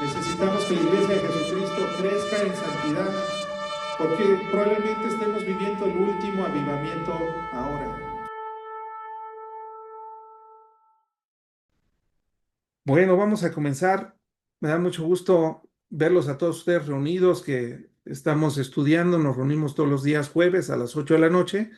Necesitamos que la Iglesia de Jesucristo crezca en santidad, porque probablemente estemos viviendo el último avivamiento ahora. Bueno, vamos a comenzar. Me da mucho gusto verlos a todos ustedes reunidos, que estamos estudiando. Nos reunimos todos los días jueves a las 8 de la noche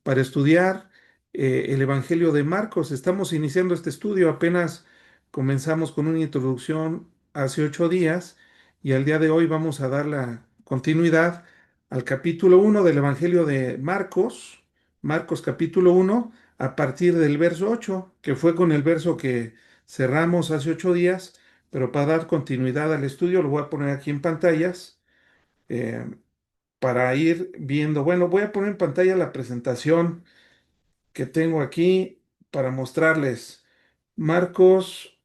para estudiar el Evangelio de Marcos. Estamos iniciando este estudio, apenas comenzamos con una introducción hace 8 días y al día de hoy vamos a dar la continuidad al capítulo 1 del Evangelio de Marcos, Marcos capítulo 1, a partir del verso 8, que fue con el verso que cerramos hace 8 días, pero para dar continuidad al estudio lo voy a poner aquí en pantallas. eh, para ir viendo. Bueno, voy a poner en pantalla la presentación que tengo aquí para mostrarles. Marcos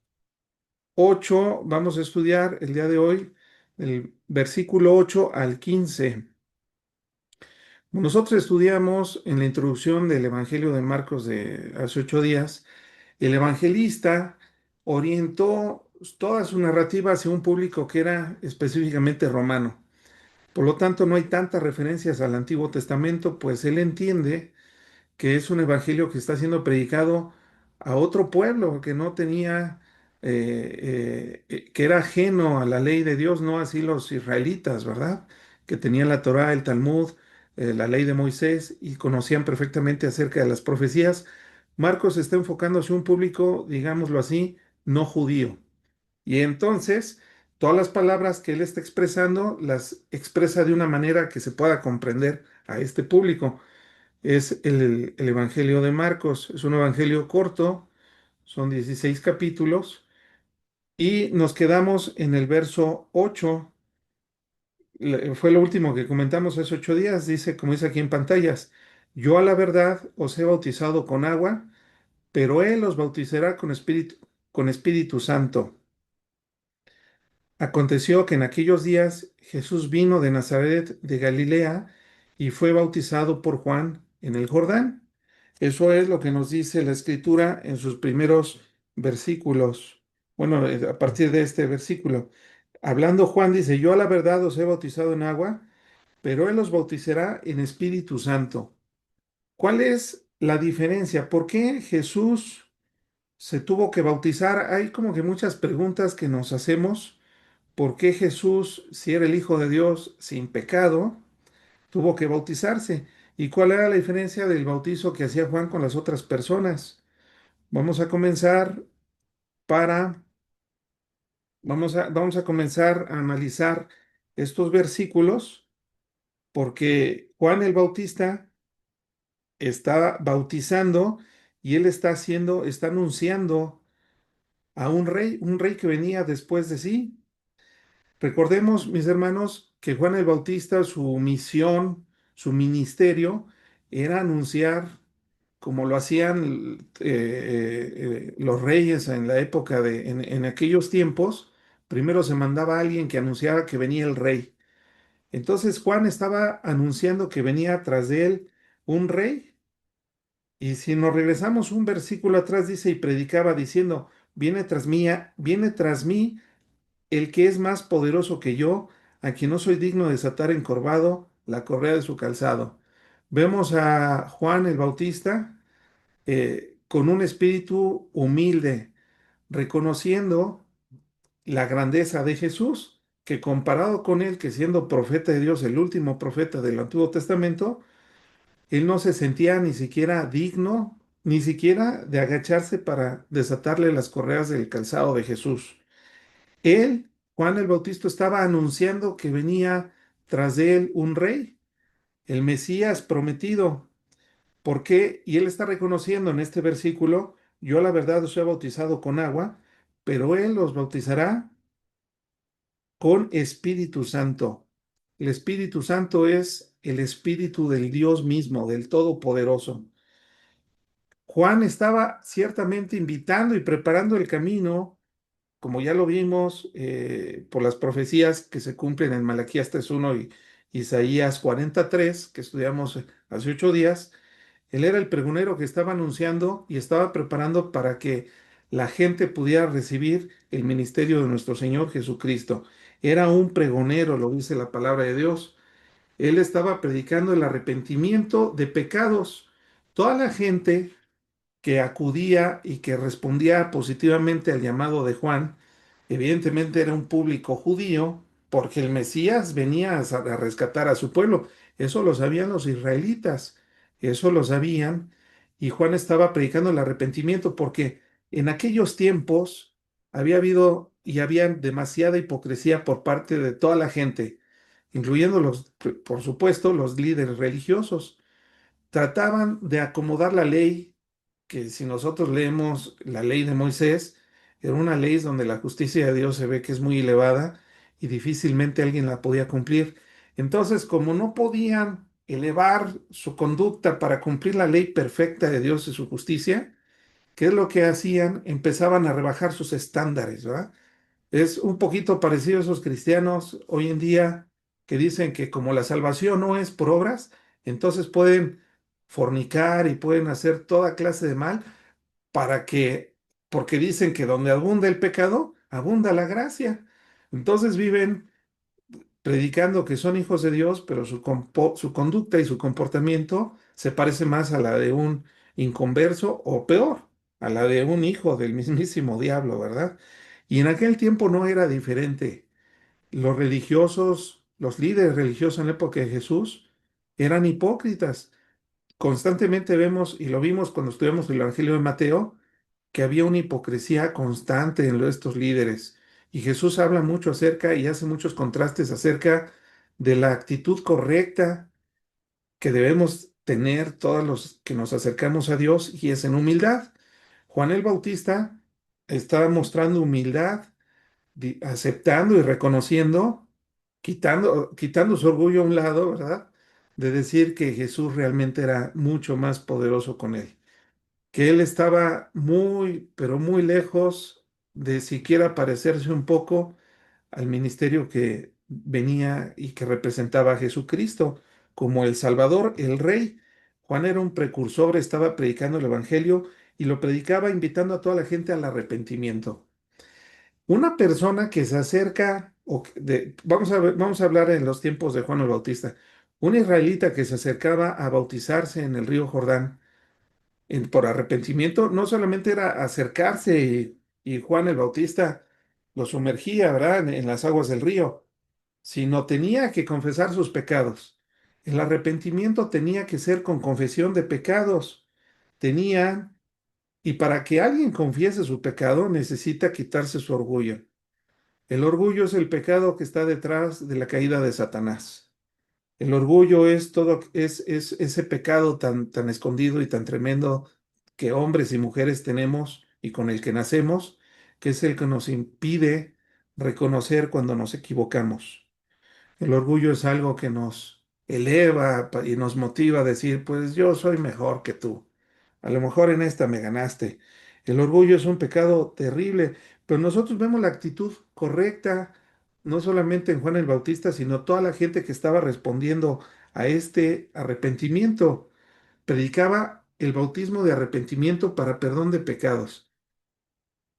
8, vamos a estudiar el día de hoy el versículo 8 al 15. Nosotros estudiamos en la introducción del Evangelio de Marcos de hace 8 días. El evangelista orientó toda su narrativa hacia un público que era específicamente romano. Por lo tanto, no hay tantas referencias al Antiguo Testamento, pues él entiende que es un evangelio que está siendo predicado a otro pueblo que no tenía, que era ajeno a la ley de Dios, no así los israelitas, ¿verdad? Que tenían la Torá, el Talmud, la ley de Moisés y conocían perfectamente acerca de las profecías. Marcos está enfocando hacia un público, digámoslo así, no judío. Y entonces, todas las palabras que él está expresando las expresa de una manera que se pueda comprender a este público. Es el Evangelio de Marcos. Es un evangelio corto, son 16 capítulos, y nos quedamos en el verso 8. Fue lo último que comentamos hace 8 días. Dice, como dice aquí en pantallas, yo a la verdad os he bautizado con agua, pero él os bautizará con Espíritu Santo. Aconteció que en aquellos días Jesús vino de Nazaret de Galilea y fue bautizado por Juan en el Jordán. Eso es lo que nos dice la Escritura en sus primeros versículos. Bueno, a partir de este versículo. Hablando Juan dice, yo a la verdad os he bautizado en agua, pero él os bautizará en Espíritu Santo. ¿Cuál es la diferencia? ¿Por qué Jesús se tuvo que bautizar? Hay como que muchas preguntas que nos hacemos. ¿Por qué Jesús, si era el Hijo de Dios sin pecado, tuvo que bautizarse? ¿Y cuál era la diferencia del bautizo que hacía Juan con las otras personas? Vamos a comenzar para, vamos a comenzar a analizar estos versículos porque Juan el Bautista está bautizando y él está anunciando a un rey que venía después de sí. Recordemos, mis hermanos, que Juan el Bautista, su misión, su ministerio, era anunciar, como lo hacían los reyes en la época en aquellos tiempos, primero se mandaba a alguien que anunciara que venía el rey. Entonces Juan estaba anunciando que venía tras de él un rey, y si nos regresamos un versículo atrás, dice, y predicaba diciendo, viene tras mí el que es más poderoso que yo, a quien no soy digno de desatar encorvado la correa de su calzado. Vemos a Juan el Bautista con un espíritu humilde, reconociendo la grandeza de Jesús, que comparado con él, que siendo profeta de Dios, el último profeta del Antiguo Testamento, él no se sentía ni siquiera digno, ni siquiera de agacharse para desatarle las correas del calzado de Jesús. Él, Juan el Bautista, estaba anunciando que venía tras de él un rey, el Mesías prometido. ¿Por qué? Y él está reconociendo en este versículo, yo la verdad os he bautizado con agua, pero él os bautizará con Espíritu Santo. El Espíritu Santo es el Espíritu del Dios mismo, del Todopoderoso. Juan estaba ciertamente invitando y preparando el camino, como ya lo vimos, por las profecías que se cumplen en Malaquías 3:1 y Isaías 43, que estudiamos hace 8 días. Él era el pregonero que estaba anunciando y estaba preparando para que la gente pudiera recibir el ministerio de nuestro Señor Jesucristo. Era un pregonero, lo dice la palabra de Dios. Él estaba predicando el arrepentimiento de pecados. Toda la gente que acudía y que respondía positivamente al llamado de Juan, evidentemente era un público judío, porque el Mesías venía a rescatar a su pueblo. Eso lo sabían los israelitas, eso lo sabían, y Juan estaba predicando el arrepentimiento, porque en aquellos tiempos había habido y había demasiada hipocresía por parte de toda la gente, incluyendo los, por supuesto, los líderes religiosos. Trataban de acomodar la ley, que si nosotros leemos la ley de Moisés, era una ley donde la justicia de Dios se ve que es muy elevada y difícilmente alguien la podía cumplir. Entonces, como no podían elevar su conducta para cumplir la ley perfecta de Dios y su justicia, ¿qué es lo que hacían? Empezaban a rebajar sus estándares, ¿verdad? Es un poquito parecido a esos cristianos hoy en día que dicen que como la salvación no es por obras, entonces pueden fornicar y pueden hacer toda clase de mal para que, porque dicen que donde abunda el pecado, abunda la gracia. Entonces viven predicando que son hijos de Dios, pero su conducta y su comportamiento se parece más a la de un inconverso o peor, a la de un hijo del mismísimo diablo, ¿verdad? Y en aquel tiempo no era diferente. Los religiosos, los líderes religiosos en la época de Jesús eran hipócritas. Constantemente vemos, y lo vimos cuando estudiamos el Evangelio de Mateo, que había una hipocresía constante en estos líderes. Y Jesús habla mucho acerca y hace muchos contrastes acerca de la actitud correcta que debemos tener todos los que nos acercamos a Dios, y es en humildad. Juan el Bautista estaba mostrando humildad, aceptando y reconociendo, quitando su orgullo a un lado, ¿verdad? De decir que Jesús realmente era mucho más poderoso con él, que él estaba muy, pero muy lejos de siquiera parecerse un poco al ministerio que venía y que representaba a Jesucristo como el Salvador, el Rey. Juan era un precursor, estaba predicando el Evangelio y lo predicaba invitando a toda la gente al arrepentimiento. Una persona que se acerca, vamos a hablar en los tiempos de Juan el Bautista, un israelita que se acercaba a bautizarse en el río Jordán por arrepentimiento, no solamente era acercarse y Juan el Bautista lo sumergía, ¿verdad?, en las aguas del río, sino tenía que confesar sus pecados. El arrepentimiento tenía que ser con confesión de pecados. Tenía, y para que alguien confiese su pecado, necesita quitarse su orgullo. El orgullo es el pecado que está detrás de la caída de Satanás. El orgullo es todo, es ese pecado tan escondido y tan tremendo que hombres y mujeres tenemos y con el que nacemos, que es el que nos impide reconocer cuando nos equivocamos. El orgullo es algo que nos eleva y nos motiva a decir, pues yo soy mejor que tú. A lo mejor en esta me ganaste. El orgullo es un pecado terrible, pero nosotros vemos la actitud correcta, no solamente en Juan el Bautista, sino toda la gente que estaba respondiendo a este arrepentimiento. Predicaba el bautismo de arrepentimiento para perdón de pecados.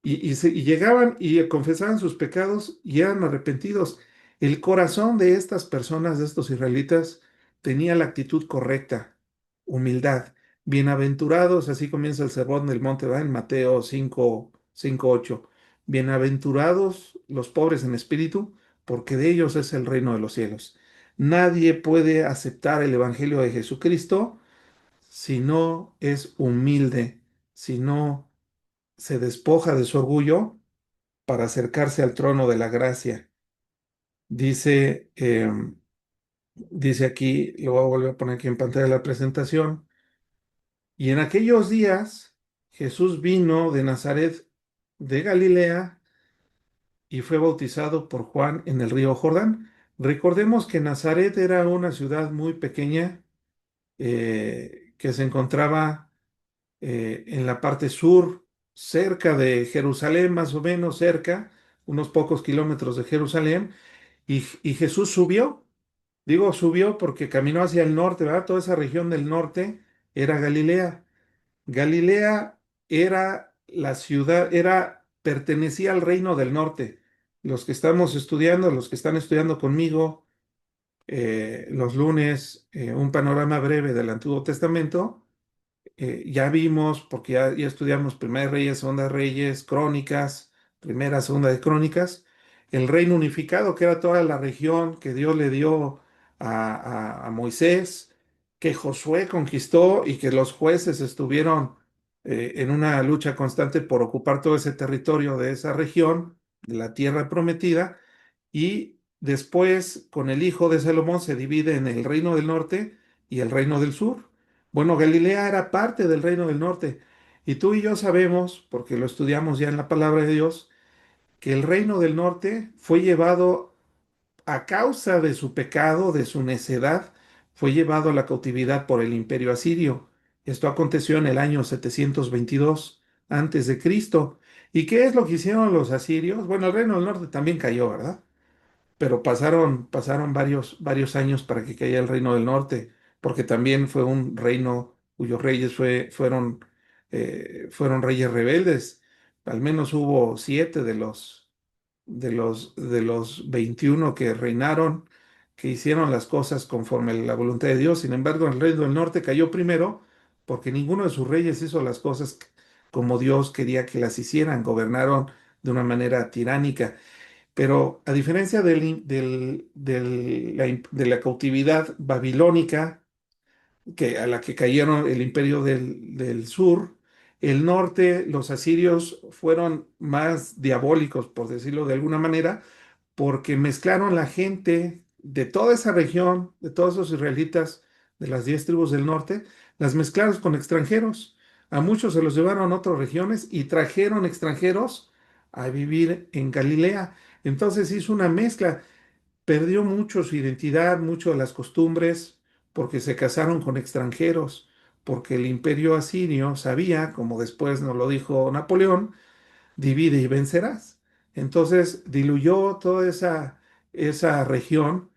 Y llegaban y confesaban sus pecados y eran arrepentidos. El corazón de estas personas, de estos israelitas, tenía la actitud correcta, humildad. Bienaventurados, así comienza el sermón del monte, ¿va? En Mateo 5:8. Bienaventurados los pobres en espíritu, porque de ellos es el reino de los cielos. Nadie puede aceptar el evangelio de Jesucristo si no es humilde, si no se despoja de su orgullo para acercarse al trono de la gracia. Dice, dice aquí, lo voy a volver a poner aquí en pantalla la presentación, y en aquellos días Jesús vino de Nazaret de Galilea y fue bautizado por Juan en el río Jordán. Recordemos que Nazaret era una ciudad muy pequeña que se encontraba en la parte sur, cerca de Jerusalén, más o menos cerca, unos pocos kilómetros de Jerusalén, y Jesús subió. Digo subió porque caminó hacia el norte, ¿verdad? Toda esa región del norte era Galilea. Galilea era la ciudad pertenecía al reino del norte. Los que estamos estudiando, los que están estudiando conmigo, los lunes, un panorama breve del Antiguo Testamento, ya vimos, porque ya estudiamos Primera de Reyes, Segunda de Reyes, Crónicas, Primera, Segunda de Crónicas, el reino unificado, que era toda la región que Dios le dio a Moisés, que Josué conquistó y que los jueces estuvieron en una lucha constante por ocupar todo ese territorio de esa región, de la tierra prometida, y después con el hijo de Salomón se divide en el reino del norte y el reino del sur. Bueno, Galilea era parte del reino del norte. Y tú y yo sabemos, porque lo estudiamos ya en la palabra de Dios, que el reino del norte fue llevado a causa de su pecado, de su necedad, fue llevado a la cautividad por el imperio asirio. Esto aconteció en el año 722 antes de Cristo. ¿Y qué es lo que hicieron los asirios? Bueno, el reino del norte también cayó, ¿verdad? Pero pasaron varios años para que cayera el reino del norte, porque también fue un reino cuyos reyes fueron reyes rebeldes. Al menos hubo 7 de los 21 que reinaron, que hicieron las cosas conforme a la voluntad de Dios. Sin embargo, el reino del norte cayó primero porque ninguno de sus reyes hizo las cosas como Dios quería que las hicieran, gobernaron de una manera tiránica. Pero a diferencia de la cautividad babilónica, a la que cayeron el imperio del sur, el norte, los asirios fueron más diabólicos, por decirlo de alguna manera, porque mezclaron la gente de toda esa región, de todos esos israelitas de las 10 tribus del norte, las mezclaron con extranjeros. A muchos se los llevaron a otras regiones y trajeron extranjeros a vivir en Galilea. Entonces hizo una mezcla, perdió mucho su identidad, mucho de las costumbres, porque se casaron con extranjeros, porque el imperio asirio sabía, como después nos lo dijo Napoleón, divide y vencerás. Entonces diluyó toda esa región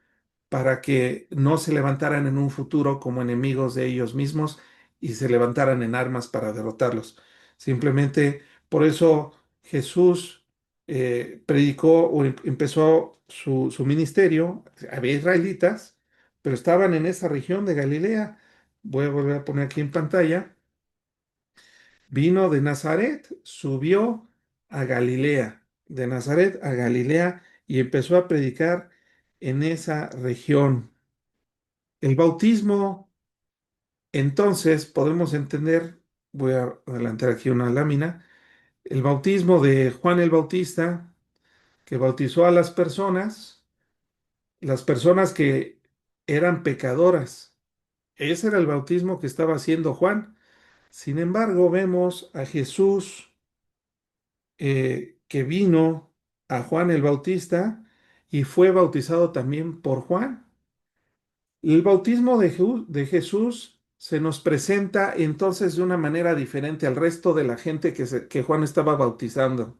para que no se levantaran en un futuro como enemigos de ellos mismos y se levantaran en armas para derrotarlos. Simplemente por eso Jesús predicó o empezó su ministerio. Había israelitas, pero estaban en esa región de Galilea. Voy a volver a poner aquí en pantalla. Vino de Nazaret, subió a Galilea, de Nazaret a Galilea y empezó a predicar en esa región. El bautismo, entonces, podemos entender, voy a adelantar aquí una lámina, el bautismo de Juan el Bautista, que bautizó a las personas que eran pecadoras. Ese era el bautismo que estaba haciendo Juan. Sin embargo, vemos a Jesús que vino a Juan el Bautista y fue bautizado también por Juan. El bautismo de Jesús se nos presenta entonces de una manera diferente al resto de la gente que Juan estaba bautizando,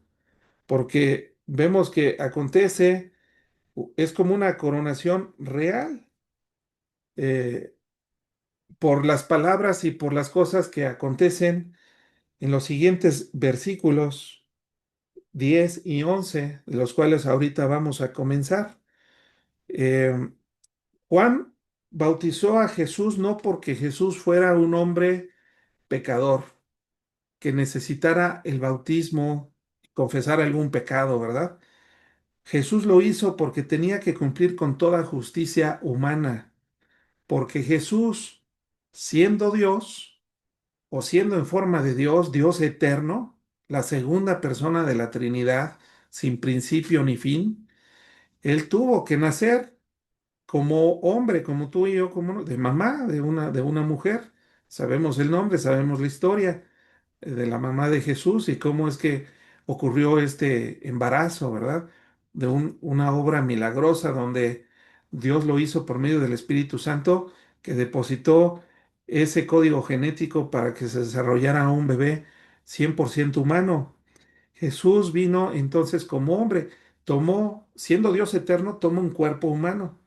porque vemos que acontece, es como una coronación real, eh, por las palabras y por las cosas que acontecen en los siguientes versículos 10 y 11, de los cuales ahorita vamos a comenzar. Eh, Juan bautizó a Jesús no porque Jesús fuera un hombre pecador, que necesitara el bautismo, confesar algún pecado, ¿verdad? Jesús lo hizo porque tenía que cumplir con toda justicia humana, porque Jesús, siendo Dios, o siendo en forma de Dios, Dios eterno, la segunda persona de la Trinidad, sin principio ni fin, él tuvo que nacer como hombre, como tú y yo, como de mamá de una mujer. Sabemos el nombre, sabemos la historia de la mamá de Jesús y cómo es que ocurrió este embarazo, ¿verdad? De una obra milagrosa donde Dios lo hizo por medio del Espíritu Santo que depositó ese código genético para que se desarrollara un bebé 100% humano. Jesús vino entonces como hombre, siendo Dios eterno, tomó un cuerpo humano.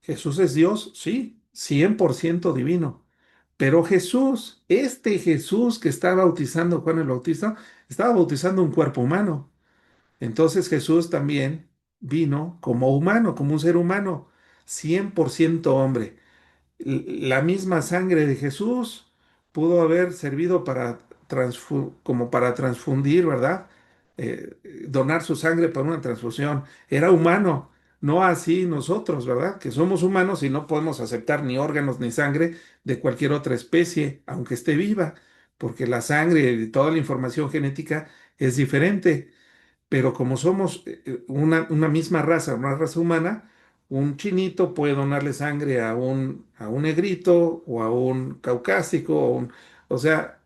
Jesús es Dios, sí, 100% divino. Pero Jesús, este Jesús que está bautizando Juan el Bautista, estaba bautizando un cuerpo humano. Entonces Jesús también vino como humano, como un ser humano, 100% hombre. La misma sangre de Jesús pudo haber servido para como para transfundir, ¿verdad? Donar su sangre para una transfusión. Era humano, no así nosotros, ¿verdad? Que somos humanos y no podemos aceptar ni órganos ni sangre de cualquier otra especie, aunque esté viva, porque la sangre y toda la información genética es diferente. Pero como somos una misma raza, una raza humana, un chinito puede donarle sangre a un negrito o a un caucásico, o sea,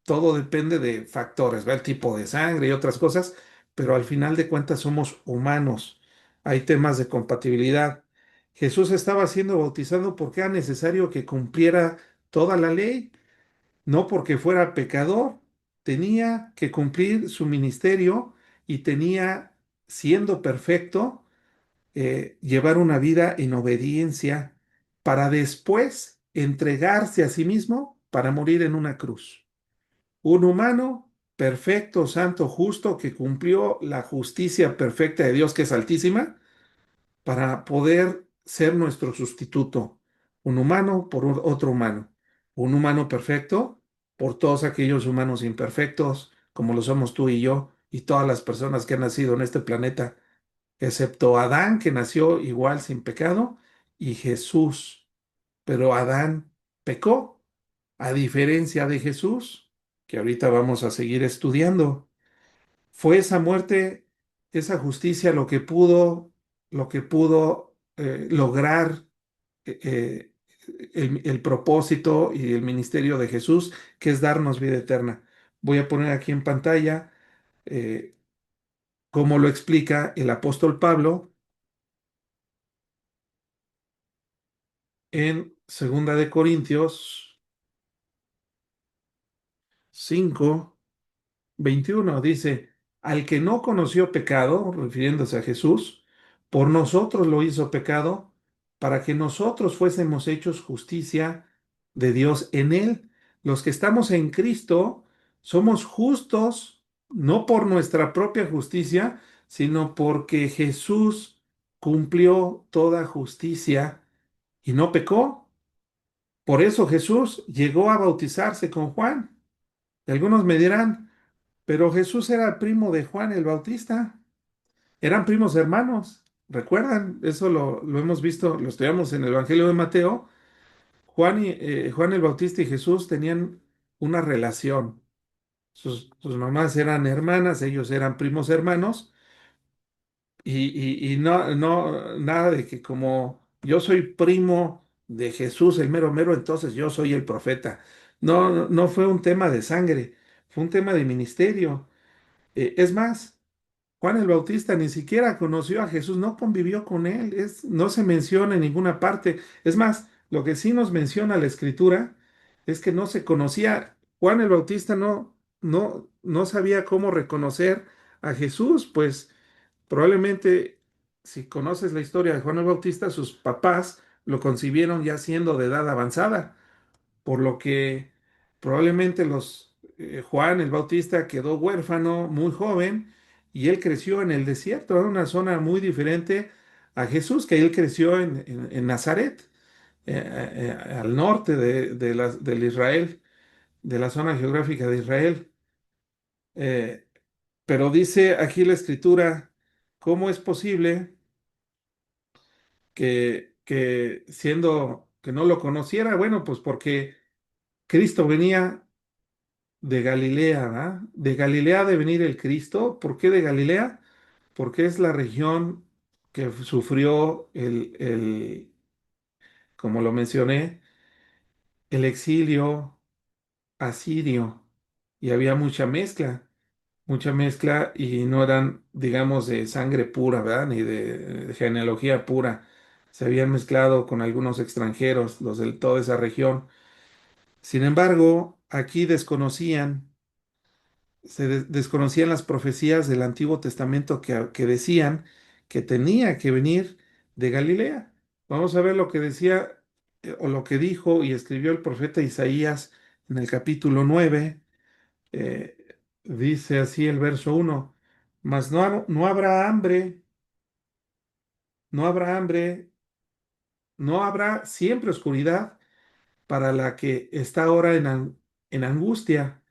todo depende de factores, ¿va? El tipo de sangre y otras cosas, pero al final de cuentas somos humanos. Hay temas de compatibilidad. Jesús estaba siendo bautizado porque era necesario que cumpliera toda la ley, no porque fuera pecador, tenía que cumplir su ministerio y tenía, siendo perfecto, llevar una vida en obediencia para después entregarse a sí mismo para morir en una cruz. Un humano perfecto, santo, justo, que cumplió la justicia perfecta de Dios, que es altísima, para poder ser nuestro sustituto, un humano por otro humano, un humano perfecto por todos aquellos humanos imperfectos, como lo somos tú y yo, y todas las personas que han nacido en este planeta, excepto Adán, que nació igual sin pecado, y Jesús. Pero Adán pecó, a diferencia de Jesús, que ahorita vamos a seguir estudiando. Fue esa muerte, esa justicia lo que pudo lograr el propósito y el ministerio de Jesús, que es darnos vida eterna. Voy a poner aquí en pantalla eh, cómo lo explica el apóstol Pablo en Segunda de Corintios 5:21. Dice, al que no conoció pecado, refiriéndose a Jesús, por nosotros lo hizo pecado, para que nosotros fuésemos hechos justicia de Dios en él. Los que estamos en Cristo somos justos, no por nuestra propia justicia, sino porque Jesús cumplió toda justicia y no pecó. Por eso Jesús llegó a bautizarse con Juan. Y algunos me dirán, pero Jesús era primo de Juan el Bautista. Eran primos hermanos. ¿Recuerdan? Eso lo hemos visto, lo estudiamos en el Evangelio de Mateo. Juan el Bautista y Jesús tenían una relación. Sus mamás eran hermanas, ellos eran primos hermanos. Y nada de que como yo soy primo de Jesús, el mero mero, entonces yo soy el profeta. No fue un tema de sangre, fue un tema de ministerio. Es más, Juan el Bautista ni siquiera conoció a Jesús, no convivió con él, no se menciona en ninguna parte. Es más, lo que sí nos menciona la Escritura es que no se conocía. Juan el Bautista no sabía cómo reconocer a Jesús, pues probablemente si conoces la historia de Juan el Bautista, sus papás lo concibieron ya siendo de edad avanzada, por lo que probablemente Juan el Bautista quedó huérfano muy joven y él creció en el desierto, en una zona muy diferente a Jesús, que él creció en Nazaret, al norte del Israel, de la zona geográfica de Israel. Eh, pero dice aquí la escritura, ¿cómo es posible que siendo que no lo conociera? Bueno, pues porque Cristo venía de Galilea, ¿verdad? De Galilea de venir el Cristo. ¿Por qué de Galilea? Porque es la región que sufrió como lo mencioné, el exilio asirio y había mucha mezcla y no eran, digamos, de sangre pura, ¿verdad? Ni de genealogía pura. Se habían mezclado con algunos extranjeros, los de toda esa región. Sin embargo, aquí desconocían las profecías del Antiguo Testamento que decían que tenía que venir de Galilea. Vamos a ver lo que decía o lo que dijo y escribió el profeta Isaías en el capítulo 9. Dice así el verso uno: mas no habrá hambre, no habrá hambre, no habrá siempre oscuridad para la que está ahora en angustia,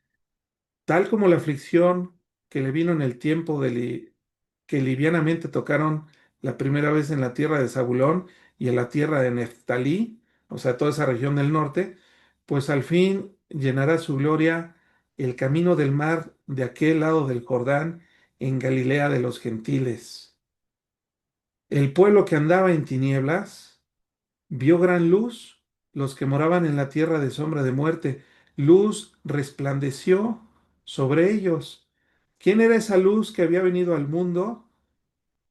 tal como la aflicción que le vino en el tiempo que livianamente tocaron la primera vez en la tierra de Zabulón y en la tierra de Neftalí, o sea, toda esa región del norte, pues al fin llenará su gloria el camino del mar de aquel lado del Jordán, en Galilea de los gentiles. El pueblo que andaba en tinieblas vio gran luz, los que moraban en la tierra de sombra de muerte, luz resplandeció sobre ellos. ¿Quién era esa luz que había venido al mundo?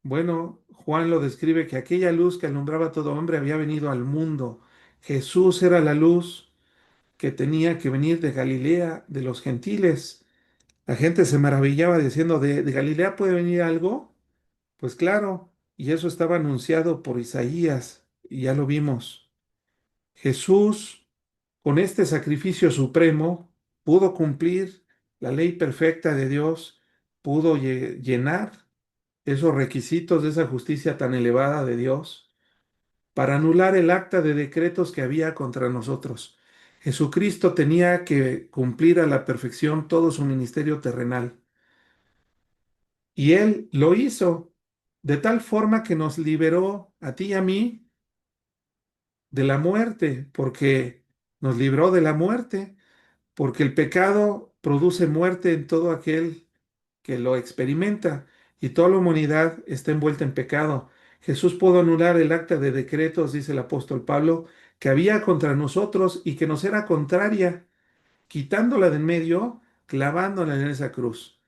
Bueno, Juan lo describe que aquella luz que alumbraba a todo hombre había venido al mundo. Jesús era la luz que tenía que venir de Galilea, de los gentiles. La gente se maravillaba diciendo, ¿de Galilea puede venir algo? Pues claro, y eso estaba anunciado por Isaías, y ya lo vimos. Jesús, con este sacrificio supremo, pudo cumplir la ley perfecta de Dios, pudo llenar esos requisitos de esa justicia tan elevada de Dios para anular el acta de decretos que había contra nosotros. Jesucristo tenía que cumplir a la perfección todo su ministerio terrenal y Él lo hizo de tal forma que nos liberó a ti y a mí de la muerte, porque nos libró de la muerte, porque el pecado produce muerte en todo aquel que lo experimenta y toda la humanidad está envuelta en pecado. Jesús pudo anular el acta de decretos, dice el apóstol Pablo, que había contra nosotros y que nos era contraria, quitándola de en medio, clavándola en esa cruz.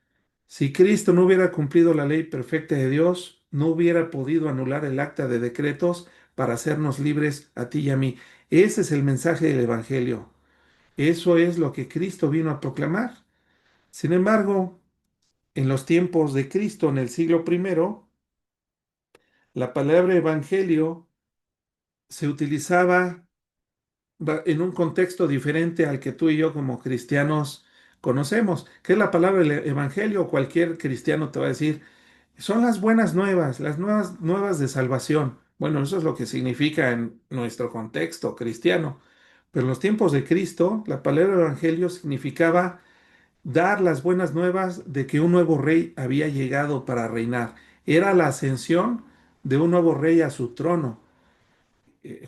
Si Cristo no hubiera cumplido la ley perfecta de Dios, no hubiera podido anular el acta de decretos para hacernos libres a ti y a mí. Ese es el mensaje del Evangelio. Eso es lo que Cristo vino a proclamar. Sin embargo, en los tiempos de Cristo, en el siglo primero, la palabra evangelio se utilizaba en un contexto diferente al que tú y yo como cristianos conocemos. ¿Qué es la palabra evangelio? Cualquier cristiano te va a decir, son las buenas nuevas, las nuevas nuevas de salvación. Bueno, eso es lo que significa en nuestro contexto cristiano. Pero en los tiempos de Cristo, la palabra evangelio significaba dar las buenas nuevas de que un nuevo rey había llegado para reinar. Era la ascensión de un nuevo rey a su trono.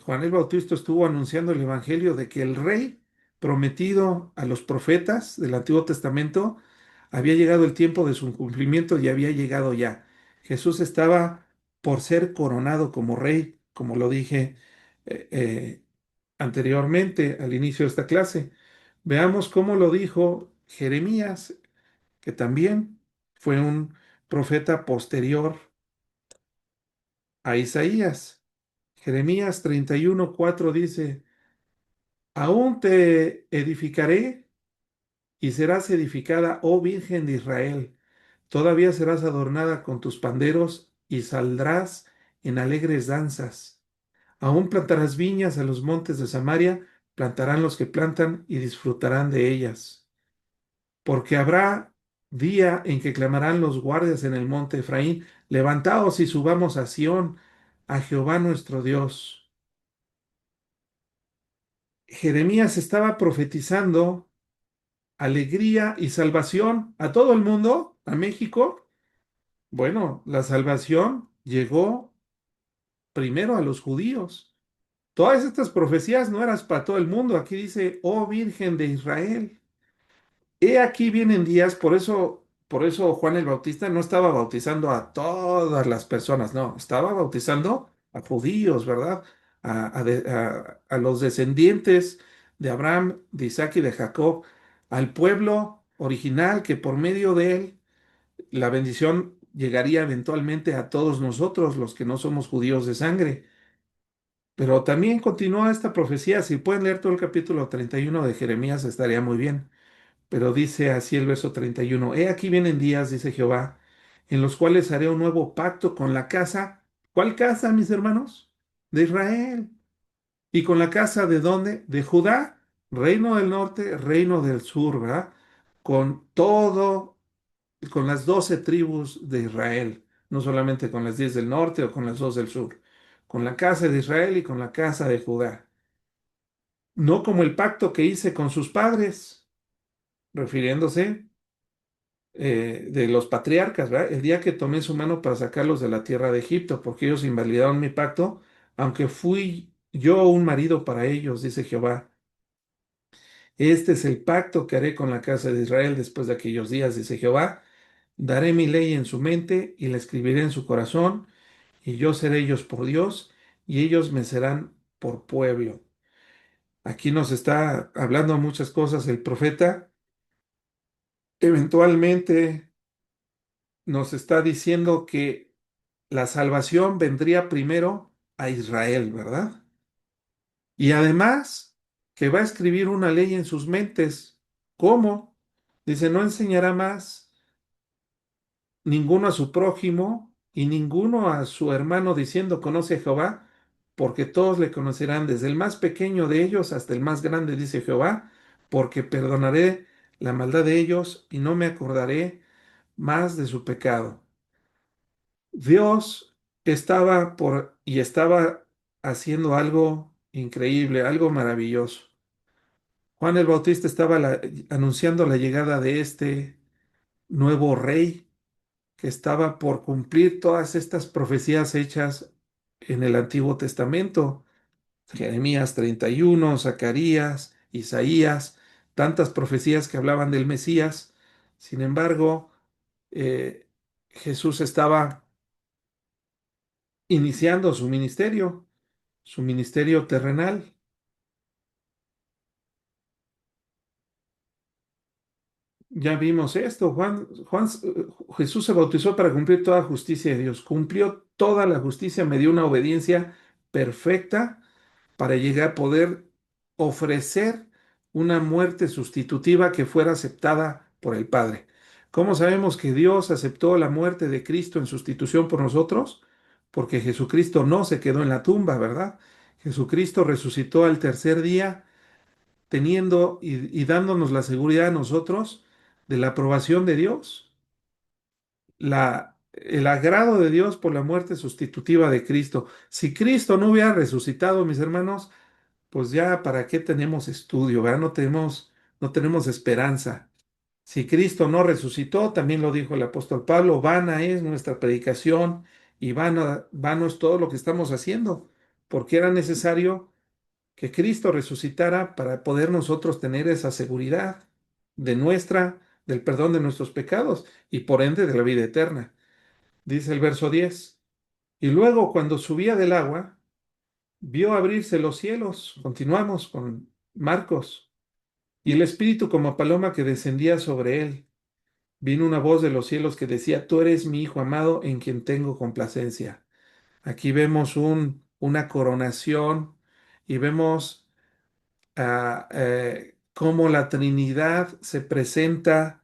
Juan el Bautista estuvo anunciando el evangelio de que el rey prometido a los profetas del Antiguo Testamento había llegado el tiempo de su cumplimiento y había llegado ya. Jesús estaba por ser coronado como rey, como lo dije eh, eh, anteriormente al inicio de esta clase. Veamos cómo lo dijo Jeremías, que también fue un profeta posterior a Isaías. Jeremías 31:4 dice, aún te edificaré y serás edificada, oh Virgen de Israel. Todavía serás adornada con tus panderos y saldrás en alegres danzas. Aún plantarás viñas a los montes de Samaria, plantarán los que plantan y disfrutarán de ellas. Porque habrá día en que clamarán los guardias en el monte Efraín, levantaos y subamos a Sión, a Jehová nuestro Dios. Jeremías estaba profetizando alegría y salvación a todo el mundo, a México. Bueno, la salvación llegó primero a los judíos. Todas estas profecías no eran para todo el mundo. Aquí dice, oh Virgen de Israel. He aquí vienen días, por eso Juan el Bautista no estaba bautizando a todas las personas, no, estaba bautizando a judíos, ¿verdad? A los descendientes de Abraham, de Isaac y de Jacob, al pueblo original que por medio de él la bendición llegaría eventualmente a todos nosotros, los que no somos judíos de sangre. Pero también continúa esta profecía, si pueden leer todo el capítulo 31 de Jeremías, estaría muy bien. Pero dice así el verso 31, he aquí vienen días, dice Jehová, en los cuales haré un nuevo pacto con la casa. ¿Cuál casa, mis hermanos? De Israel. ¿Y con la casa de dónde? De Judá, reino del norte, reino del sur, ¿verdad? Con todo. con las 12 tribus de Israel, no solamente con las 10 del norte o con las 2 del sur, con la casa de Israel y con la casa de Judá, no como el pacto que hice con sus padres, refiriéndose de los patriarcas, ¿verdad? El día que tomé su mano para sacarlos de la tierra de Egipto, porque ellos invalidaron mi pacto, aunque fui yo un marido para ellos, dice Jehová. Este es el pacto que haré con la casa de Israel después de aquellos días, dice Jehová. Daré mi ley en su mente y la escribiré en su corazón, y yo seré ellos por Dios, y ellos me serán por pueblo. Aquí nos está hablando muchas cosas el profeta. Eventualmente nos está diciendo que la salvación vendría primero a Israel, ¿verdad? Y además que va a escribir una ley en sus mentes. ¿Cómo? Dice, no enseñará más ninguno a su prójimo y ninguno a su hermano diciendo, conoce a Jehová, porque todos le conocerán, desde el más pequeño de ellos hasta el más grande, dice Jehová, porque perdonaré la maldad de ellos y no me acordaré más de su pecado. Dios estaba y estaba haciendo algo increíble, algo maravilloso. Juan el Bautista estaba anunciando la llegada de este nuevo rey que estaba por cumplir todas estas profecías hechas en el Antiguo Testamento. Jeremías 31, Zacarías, Isaías, tantas profecías que hablaban del Mesías. Sin embargo, eh, Jesús estaba iniciando su ministerio terrenal. Ya vimos esto. Jesús se bautizó para cumplir toda justicia de Dios. Cumplió toda la justicia, me dio una obediencia perfecta para llegar a poder ofrecer una muerte sustitutiva que fuera aceptada por el Padre. ¿Cómo sabemos que Dios aceptó la muerte de Cristo en sustitución por nosotros? Porque Jesucristo no se quedó en la tumba, ¿verdad? Jesucristo resucitó al tercer día teniendo y dándonos la seguridad a nosotros de la aprobación de Dios, el agrado de Dios por la muerte sustitutiva de Cristo. Si Cristo no hubiera resucitado, mis hermanos, pues ya para qué tenemos estudio, ¿verdad? No tenemos esperanza. Si Cristo no resucitó, también lo dijo el apóstol Pablo, vana es nuestra predicación y vano es todo lo que estamos haciendo, porque era necesario que Cristo resucitara para poder nosotros tener esa seguridad del perdón de nuestros pecados y por ende de la vida eterna. Dice el verso 10. Y luego cuando subía del agua, vio abrirse los cielos. Continuamos con Marcos. Y el Espíritu como paloma que descendía sobre él. Vino una voz de los cielos que decía, tú eres mi Hijo amado en quien tengo complacencia. Aquí vemos una coronación y vemos cómo la Trinidad se presenta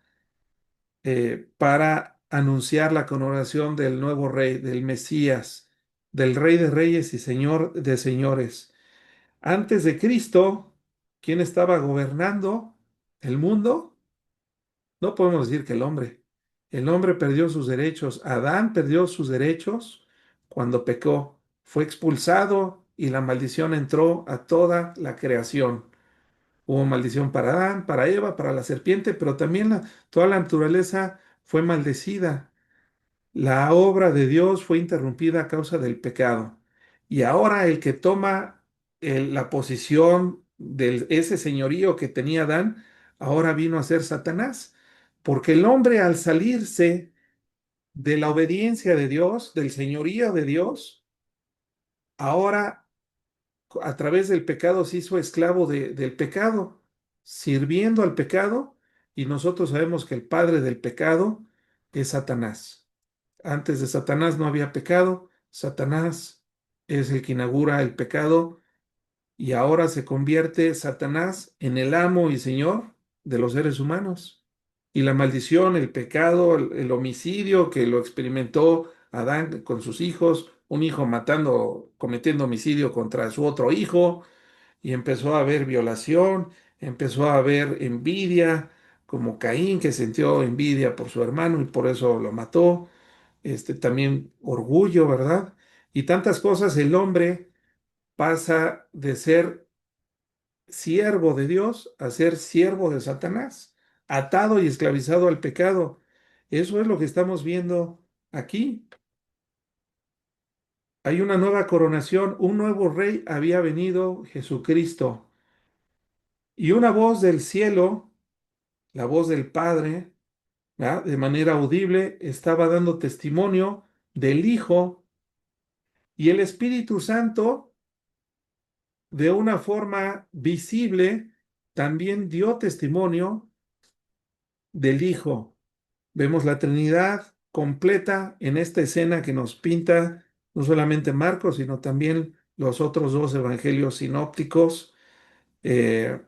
para anunciar la coronación del nuevo rey, del Mesías, del Rey de Reyes y Señor de Señores. Antes de Cristo, ¿quién estaba gobernando el mundo? No podemos decir que el hombre. El hombre perdió sus derechos. Adán perdió sus derechos cuando pecó. Fue expulsado y la maldición entró a toda la creación. Hubo maldición para Adán, para Eva, para la serpiente, pero también toda la naturaleza fue maldecida. La obra de Dios fue interrumpida a causa del pecado. Y ahora el que toma la posición de ese señorío que tenía Adán, ahora vino a ser Satanás. Porque el hombre al salirse de la obediencia de Dios, del señorío de Dios, ahora a través del pecado se hizo esclavo del pecado, sirviendo al pecado, y nosotros sabemos que el padre del pecado es Satanás. Antes de Satanás no había pecado, Satanás es el que inaugura el pecado y ahora se convierte Satanás en el amo y señor de los seres humanos. Y la maldición, el pecado, el homicidio que lo experimentó Adán con sus hijos, un hijo cometiendo homicidio contra su otro hijo, y empezó a haber violación, empezó a haber envidia, como Caín, que sintió envidia por su hermano y por eso lo mató, también orgullo, ¿verdad? Y tantas cosas, el hombre pasa de ser siervo de Dios a ser siervo de Satanás, atado y esclavizado al pecado. Eso es lo que estamos viendo aquí. Hay una nueva coronación, un nuevo rey había venido, Jesucristo, y una voz del cielo, la voz del Padre, ¿verdad? De manera audible, estaba dando testimonio del Hijo, y el Espíritu Santo, de una forma visible, también dio testimonio del Hijo. Vemos la Trinidad completa en esta escena que nos pinta no solamente Marcos, sino también los otros dos evangelios sinópticos, eh,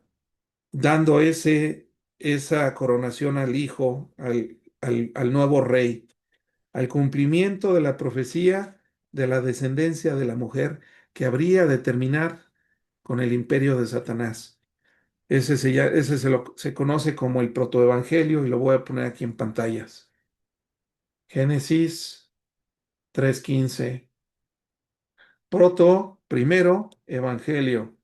dando esa coronación al Hijo, al nuevo Rey, al cumplimiento de la profecía de la descendencia de la mujer que habría de terminar con el imperio de Satanás. Ese se conoce como el protoevangelio y lo voy a poner aquí en pantallas. Génesis 3:15. Proto, primero, evangelio.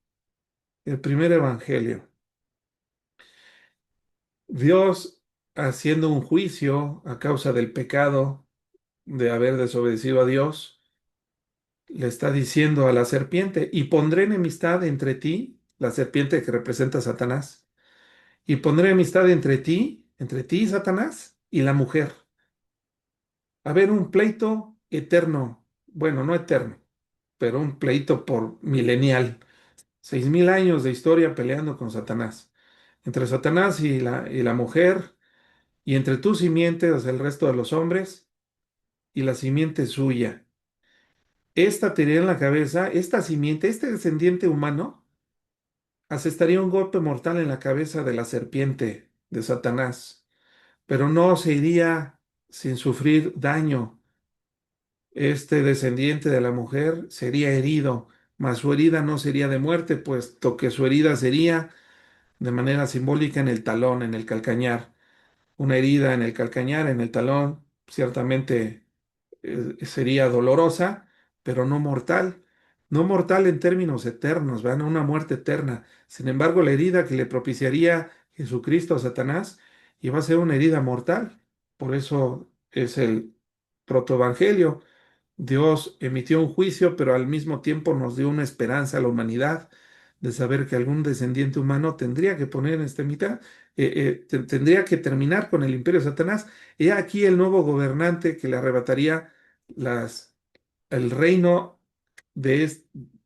El primer evangelio. Dios haciendo un juicio a causa del pecado de haber desobedecido a Dios, le está diciendo a la serpiente, y pondré enemistad entre ti, la serpiente que representa a Satanás, y pondré enemistad entre ti, Satanás, y la mujer. A ver, un pleito eterno, bueno, no eterno, pero un pleito por milenial, 6000 años de historia peleando con Satanás, entre Satanás y la mujer, y entre tu simiente, o sea, el resto de los hombres, y la simiente suya. Esta teoría en la cabeza, esta simiente, este descendiente humano, asestaría un golpe mortal en la cabeza de la serpiente de Satanás, pero no se iría sin sufrir daño. Este descendiente de la mujer sería herido, mas su herida no sería de muerte, puesto que su herida sería de manera simbólica en el talón, en el calcañar. Una herida en el calcañar, en el talón, ciertamente sería dolorosa, pero no mortal. No mortal en términos eternos, ¿verdad? No una muerte eterna. Sin embargo, la herida que le propiciaría Jesucristo a Satanás iba a ser una herida mortal. Por eso es el protoevangelio. Dios emitió un juicio, pero al mismo tiempo nos dio una esperanza a la humanidad de saber que algún descendiente humano tendría que poner en esta mitad, tendría que terminar con el imperio de Satanás. He aquí el nuevo gobernante que le arrebataría las, el reino de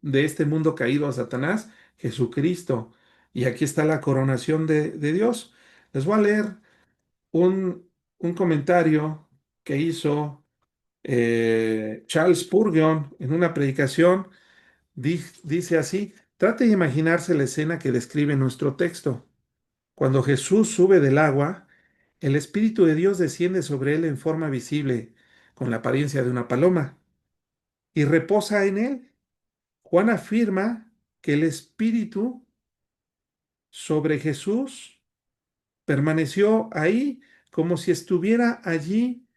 este mundo caído a Satanás, Jesucristo. Y aquí está la coronación de Dios. Les voy a leer un, un comentario que hizo Charles Spurgeon en una predicación. Dice así: trate de imaginarse la escena que describe nuestro texto. Cuando Jesús sube del agua, el Espíritu de Dios desciende sobre él en forma visible, con la apariencia de una paloma, y reposa en él. Juan afirma que el Espíritu sobre Jesús permaneció ahí como si estuviera allí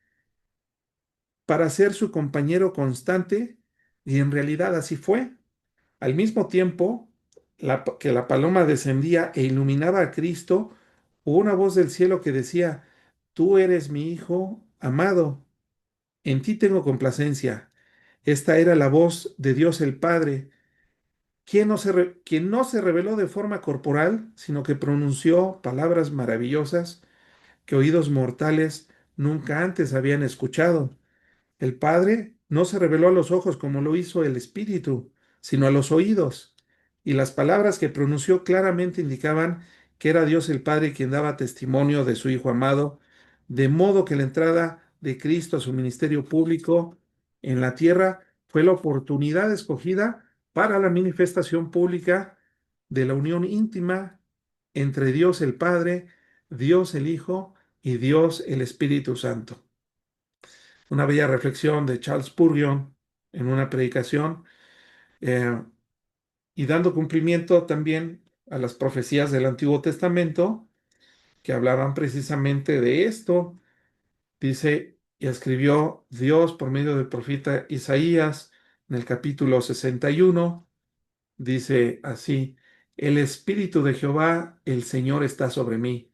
para ser su compañero constante, y en realidad así fue. Al mismo tiempo que la paloma descendía e iluminaba a Cristo, hubo una voz del cielo que decía: Tú eres mi Hijo amado, en ti tengo complacencia. Esta era la voz de Dios el Padre, quien no se reveló de forma corporal, sino que pronunció palabras maravillosas que oídos mortales nunca antes habían escuchado. El Padre no se reveló a los ojos como lo hizo el Espíritu, sino a los oídos. Y las palabras que pronunció claramente indicaban que era Dios el Padre quien daba testimonio de su Hijo amado, de modo que la entrada de Cristo a su ministerio público en la tierra fue la oportunidad escogida para la manifestación pública de la unión íntima entre Dios el Padre, Dios el Hijo y Dios el Espíritu Santo. Una bella reflexión de Charles Spurgeon en una predicación, eh, y dando cumplimiento también a las profecías del Antiguo Testamento, que hablaban precisamente de esto. Dice, y escribió Dios por medio del profeta Isaías en el capítulo 61, dice así, el Espíritu de Jehová, el Señor está sobre mí,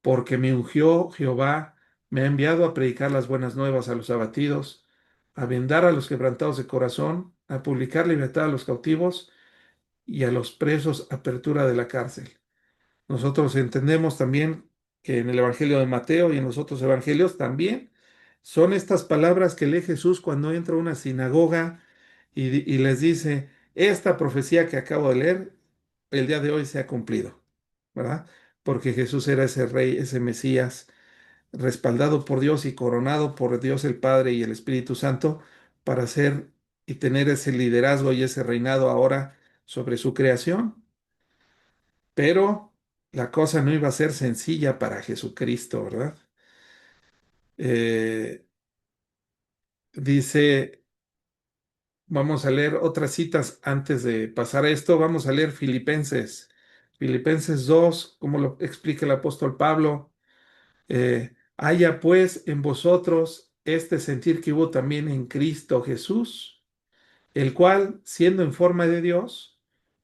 porque me ungió Jehová, me ha enviado a predicar las buenas nuevas a los abatidos, a vendar a los quebrantados de corazón, a publicar libertad a los cautivos y a los presos apertura de la cárcel. Nosotros entendemos también que en el Evangelio de Mateo y en los otros evangelios también son estas palabras que lee Jesús cuando entra a una sinagoga y les dice, esta profecía que acabo de leer, el día de hoy se ha cumplido, ¿verdad? Porque Jesús era ese rey, ese Mesías, respaldado por Dios y coronado por Dios el Padre y el Espíritu Santo para ser y tener ese liderazgo y ese reinado ahora sobre su creación. Pero la cosa no iba a ser sencilla para Jesucristo, ¿verdad? Eh, dice, vamos a leer otras citas antes de pasar a esto, vamos a leer Filipenses, Filipenses 2, como lo explica el apóstol Pablo. Haya pues en vosotros este sentir que hubo también en Cristo Jesús, el cual, siendo en forma de Dios,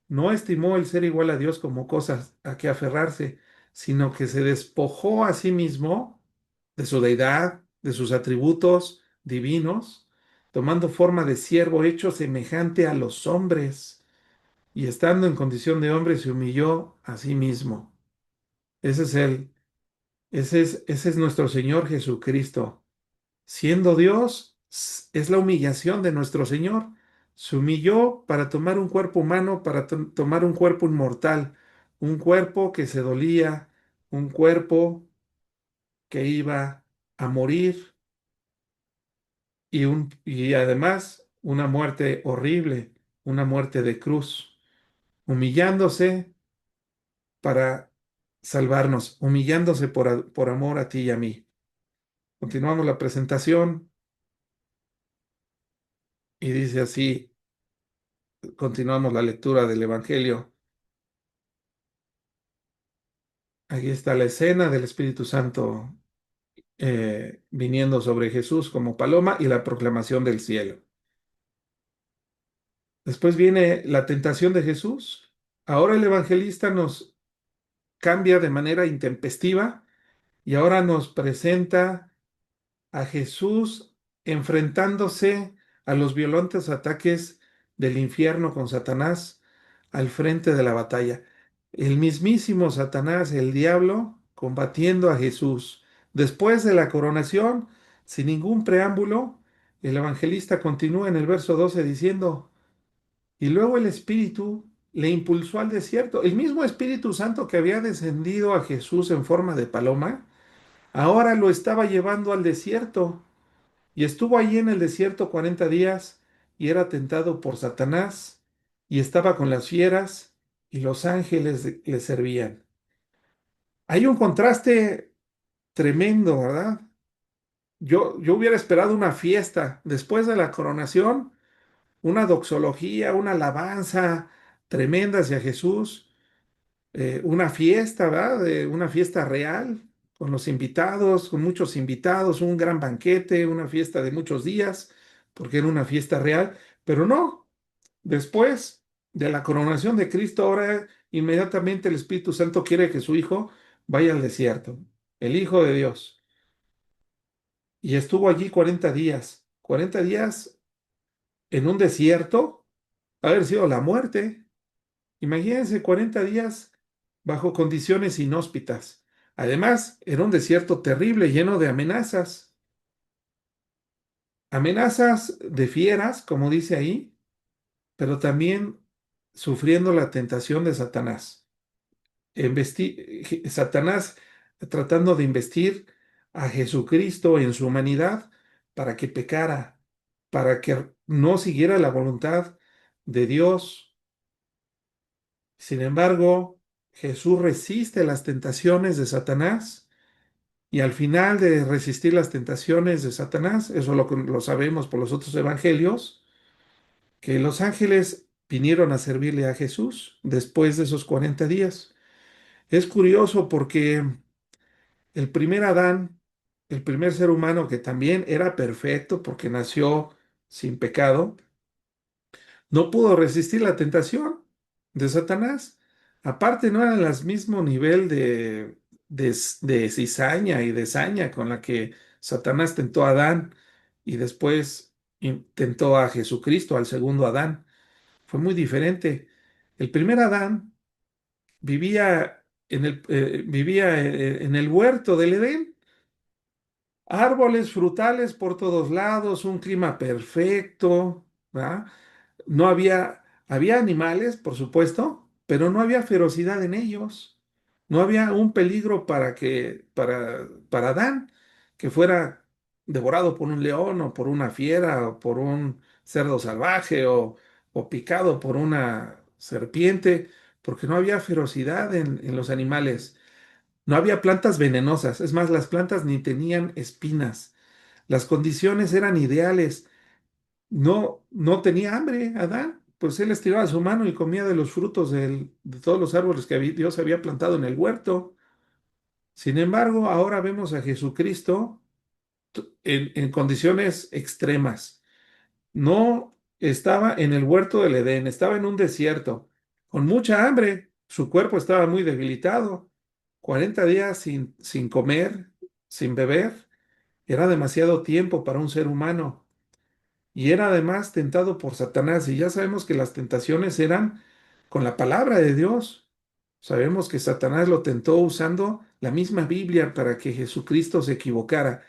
no estimó el ser igual a Dios como cosas a que aferrarse, sino que se despojó a sí mismo de su deidad, de sus atributos divinos, tomando forma de siervo hecho semejante a los hombres, y estando en condición de hombre se humilló a sí mismo. Ese es ese es nuestro Señor Jesucristo. Siendo Dios, es la humillación de nuestro Señor. Se humilló para tomar un cuerpo humano, para tomar un cuerpo inmortal, un cuerpo que se dolía, un cuerpo que iba a morir y además una muerte horrible, una muerte de cruz, humillándose para salvarnos, humillándose por amor a ti y a mí. Continuamos la presentación y dice así, continuamos la lectura del Evangelio. Aquí está la escena del Espíritu Santo viniendo sobre Jesús como paloma y la proclamación del cielo. Después viene la tentación de Jesús. Ahora el evangelista nos cambia de manera intempestiva y ahora nos presenta a Jesús enfrentándose a los violentos ataques del infierno con Satanás al frente de la batalla. El mismísimo Satanás, el diablo, combatiendo a Jesús. Después de la coronación, sin ningún preámbulo, el evangelista continúa en el verso 12 diciendo, y luego el Espíritu le impulsó al desierto. El mismo Espíritu Santo que había descendido a Jesús en forma de paloma, ahora lo estaba llevando al desierto. Y estuvo allí en el desierto 40 días y era tentado por Satanás y estaba con las fieras y los ángeles le servían. Hay un contraste tremendo, ¿verdad? Yo hubiera esperado una fiesta después de la coronación, una doxología, una alabanza tremenda hacia Jesús, una fiesta, ¿verdad? Una fiesta real, con los invitados, con muchos invitados, un gran banquete, una fiesta de muchos días, porque era una fiesta real, pero no, después de la coronación de Cristo, ahora inmediatamente el Espíritu Santo quiere que su Hijo vaya al desierto, el Hijo de Dios, y estuvo allí 40 días en un desierto, haber sido la muerte. Imagínense 40 días bajo condiciones inhóspitas. Además, era un desierto terrible, lleno de amenazas. Amenazas de fieras, como dice ahí, pero también sufriendo la tentación de Satanás. Satanás tratando de investir a Jesucristo en su humanidad para que pecara, para que no siguiera la voluntad de Dios. Sin embargo, Jesús resiste las tentaciones de Satanás y al final de resistir las tentaciones de Satanás, eso lo sabemos por los otros evangelios, que los ángeles vinieron a servirle a Jesús después de esos 40 días. Es curioso porque el primer Adán, el primer ser humano que también era perfecto porque nació sin pecado, no pudo resistir la tentación de Satanás. Aparte, no eran el mismo nivel de cizaña y de saña con la que Satanás tentó a Adán y después tentó a Jesucristo, al segundo Adán. Fue muy diferente. El primer Adán vivía en el huerto del Edén. Árboles frutales por todos lados, un clima perfecto, ¿verdad? No había animales, por supuesto, pero no había ferocidad en ellos. No había un peligro para Adán, que fuera devorado por un león o por una fiera o por un cerdo salvaje o picado por una serpiente, porque no había ferocidad en los animales. No había plantas venenosas, es más, las plantas ni tenían espinas. Las condiciones eran ideales. No tenía hambre, Adán. Pues él estiraba su mano y comía de los frutos de todos los árboles que Dios había plantado en el huerto. Sin embargo, ahora vemos a Jesucristo en condiciones extremas. No estaba en el huerto del Edén, estaba en un desierto, con mucha hambre. Su cuerpo estaba muy debilitado. 40 días sin comer, sin beber, era demasiado tiempo para un ser humano. Y era además tentado por Satanás. Y ya sabemos que las tentaciones eran con la palabra de Dios. Sabemos que Satanás lo tentó usando la misma Biblia para que Jesucristo se equivocara.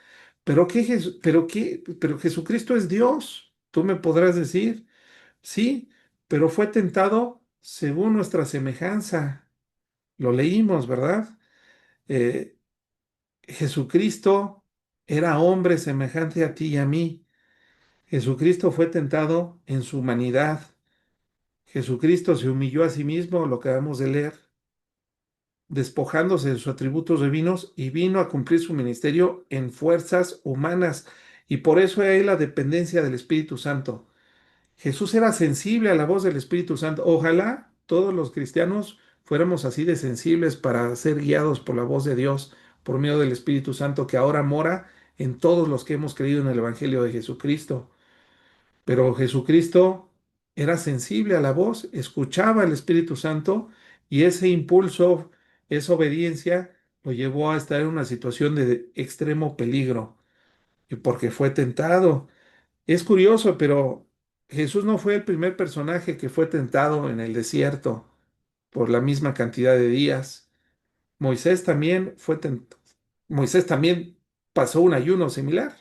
Pero Jesucristo es Dios. Tú me podrás decir, sí, pero fue tentado según nuestra semejanza. Lo leímos, ¿verdad? Eh, Jesucristo era hombre semejante a ti y a mí. Jesucristo fue tentado en su humanidad. Jesucristo se humilló a sí mismo, lo acabamos de leer, despojándose de sus atributos divinos y vino a cumplir su ministerio en fuerzas humanas. Y por eso hay la dependencia del Espíritu Santo. Jesús era sensible a la voz del Espíritu Santo. Ojalá todos los cristianos fuéramos así de sensibles para ser guiados por la voz de Dios por medio del Espíritu Santo que ahora mora en todos los que hemos creído en el Evangelio de Jesucristo. Pero Jesucristo era sensible a la voz, escuchaba al Espíritu Santo y ese impulso, esa obediencia, lo llevó a estar en una situación de extremo peligro y porque fue tentado. Es curioso, pero Jesús no fue el primer personaje que fue tentado en el desierto por la misma cantidad de días. Moisés también Moisés también pasó un ayuno similar.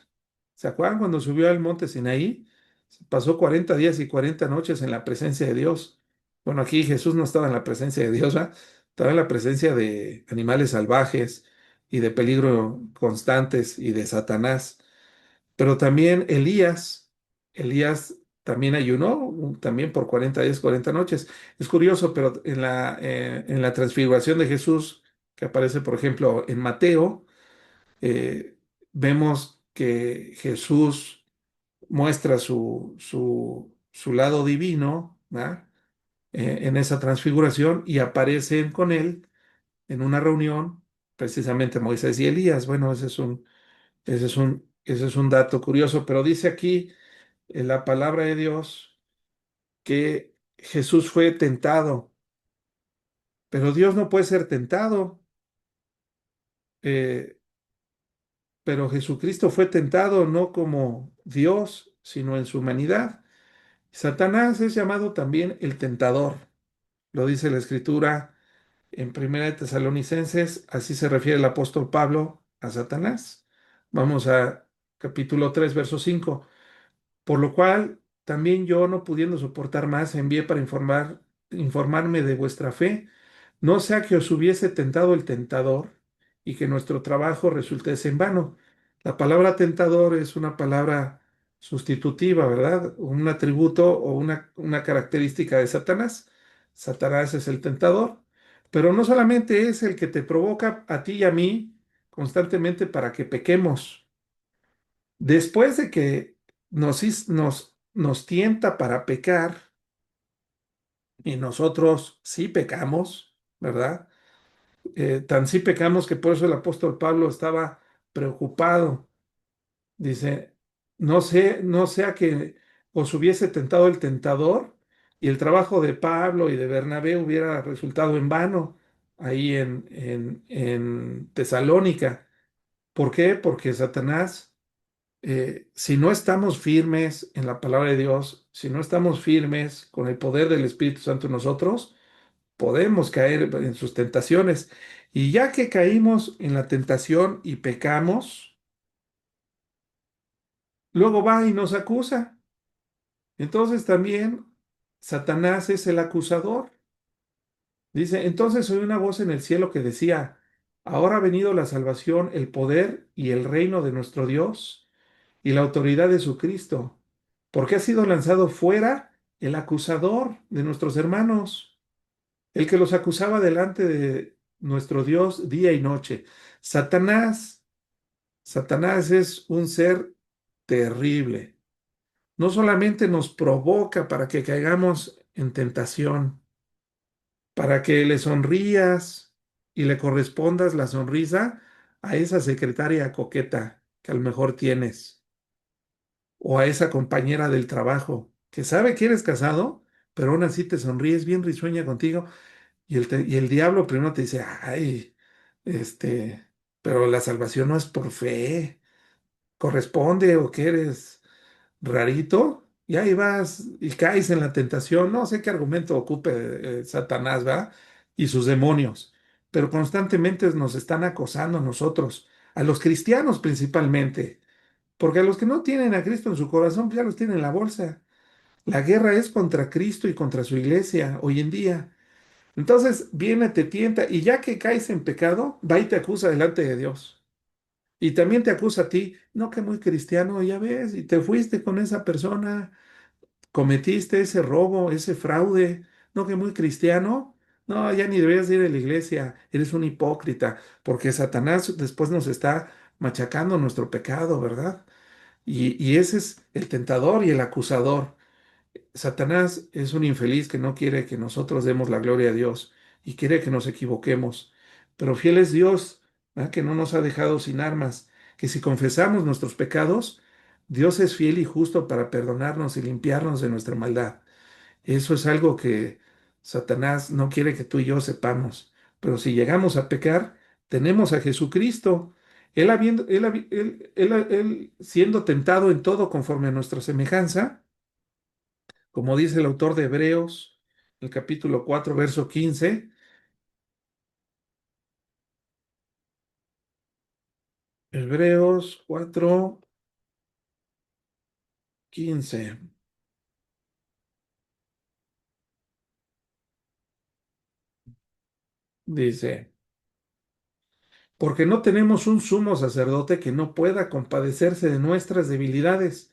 ¿Se acuerdan cuando subió al monte Sinaí? Pasó 40 días y 40 noches en la presencia de Dios. Bueno, aquí Jesús no estaba en la presencia de Dios, ¿verdad? Estaba en la presencia de animales salvajes y de peligro constantes y de Satanás. Pero también Elías también ayunó, también por 40 días, 40 noches. Es curioso, pero en la transfiguración de Jesús, que aparece, por ejemplo, en Mateo, eh, vemos que Jesús muestra su lado divino, ¿verdad? En esa transfiguración y aparecen con él en una reunión, precisamente Moisés y Elías. Bueno, ese es un dato curioso, pero dice aquí en la palabra de Dios que Jesús fue tentado, pero Dios no puede ser tentado. eh, pero Jesucristo fue tentado no como Dios, sino en su humanidad. Satanás es llamado también el tentador, lo dice la Escritura en Primera de Tesalonicenses, así se refiere el apóstol Pablo a Satanás. Vamos a capítulo 3 verso 5. Por lo cual, también yo, no pudiendo soportar más, envié para informarme de vuestra fe, no sea que os hubiese tentado el tentador y que nuestro trabajo resultase en vano. La palabra tentador es una palabra sustitutiva, ¿verdad? Un atributo o una característica de Satanás. Satanás es el tentador, pero no solamente es el que te provoca a ti y a mí constantemente para que pequemos. Después de que nos tienta para pecar y nosotros sí pecamos, ¿verdad? Tan sí pecamos que por eso el apóstol Pablo estaba preocupado. Dice, no sea que os hubiese tentado el tentador y el trabajo de Pablo y de Bernabé hubiera resultado en vano ahí en Tesalónica. ¿Por qué? Porque Satanás, si no estamos firmes en la palabra de Dios, si no estamos firmes con el poder del Espíritu Santo en nosotros, podemos caer en sus tentaciones. Y ya que caímos en la tentación y pecamos, luego va y nos acusa. Entonces también Satanás es el acusador. Dice, entonces oí una voz en el cielo que decía, ahora ha venido la salvación, el poder y el reino de nuestro Dios y la autoridad de su Cristo, porque ha sido lanzado fuera el acusador de nuestros hermanos, el que los acusaba delante de nuestro Dios día y noche. Satanás, Satanás es un ser terrible. No solamente nos provoca para que caigamos en tentación, para que le sonrías y le correspondas la sonrisa a esa secretaria coqueta que a lo mejor tienes, o a esa compañera del trabajo que sabe que eres casado, pero aún así te sonríes bien risueña contigo y el diablo primero te dice, ay, este, pero la salvación no es por fe, corresponde o que eres rarito, y ahí vas y caes en la tentación. No sé qué argumento ocupe Satanás, ¿va? Y sus demonios, pero constantemente nos están acosando a nosotros, a los cristianos principalmente, porque a los que no tienen a Cristo en su corazón, pues ya los tienen en la bolsa. La guerra es contra Cristo y contra su iglesia hoy en día. Entonces viene, te tienta, y ya que caes en pecado, va y te acusa delante de Dios. Y también te acusa a ti, no que muy cristiano, ya ves, y te fuiste con esa persona, cometiste ese robo, ese fraude, no que muy cristiano, no, ya ni deberías ir a la iglesia, eres un hipócrita, porque Satanás después nos está machacando nuestro pecado, ¿verdad? Y ese es el tentador y el acusador. Satanás es un infeliz que no quiere que nosotros demos la gloria a Dios y quiere que nos equivoquemos. Pero fiel es Dios, ¿verdad? Que no nos ha dejado sin armas, que si confesamos nuestros pecados, Dios es fiel y justo para perdonarnos y limpiarnos de nuestra maldad. Eso es algo que Satanás no quiere que tú y yo sepamos. Pero si llegamos a pecar, tenemos a Jesucristo. Él siendo tentado en todo conforme a nuestra semejanza, como dice el autor de Hebreos, el capítulo 4 verso 15. Hebreos 4:15 dice, porque no tenemos un sumo sacerdote que no pueda compadecerse de nuestras debilidades,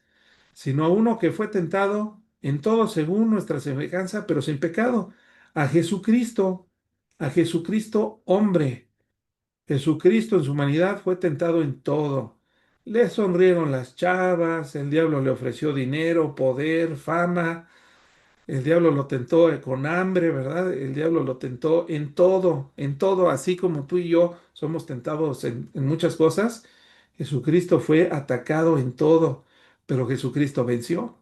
sino a uno que fue tentado en todo según nuestra semejanza, pero sin pecado, a Jesucristo, a Jesucristo hombre. Jesucristo en su humanidad fue tentado en todo. Le sonrieron las chavas, el diablo le ofreció dinero, poder, fama, el diablo lo tentó con hambre, ¿verdad? El diablo lo tentó en todo, así como tú y yo somos tentados en muchas cosas. Jesucristo fue atacado en todo, pero Jesucristo venció.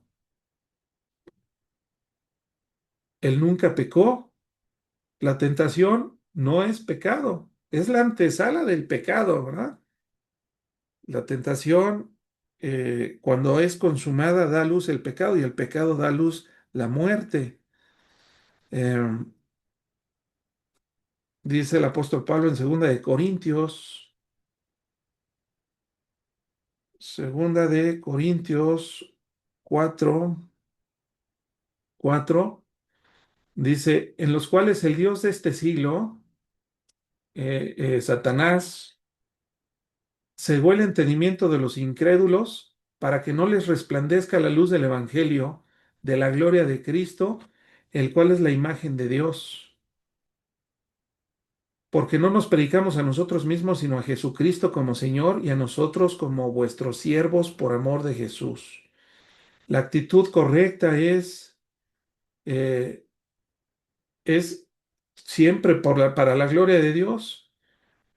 Él nunca pecó. La tentación no es pecado, es la antesala del pecado, ¿verdad? La tentación, cuando es consumada, da a luz el pecado y el pecado da a luz la muerte. Eh, dice el apóstol Pablo en segunda de Corintios 4:4, dice, en los cuales el Dios de este siglo, Satanás, cegó el entendimiento de los incrédulos para que no les resplandezca la luz del Evangelio de la gloria de Cristo, el cual es la imagen de Dios. Porque no nos predicamos a nosotros mismos, sino a Jesucristo como Señor y a nosotros como vuestros siervos por amor de Jesús. La actitud correcta eh, es siempre para la gloria de Dios.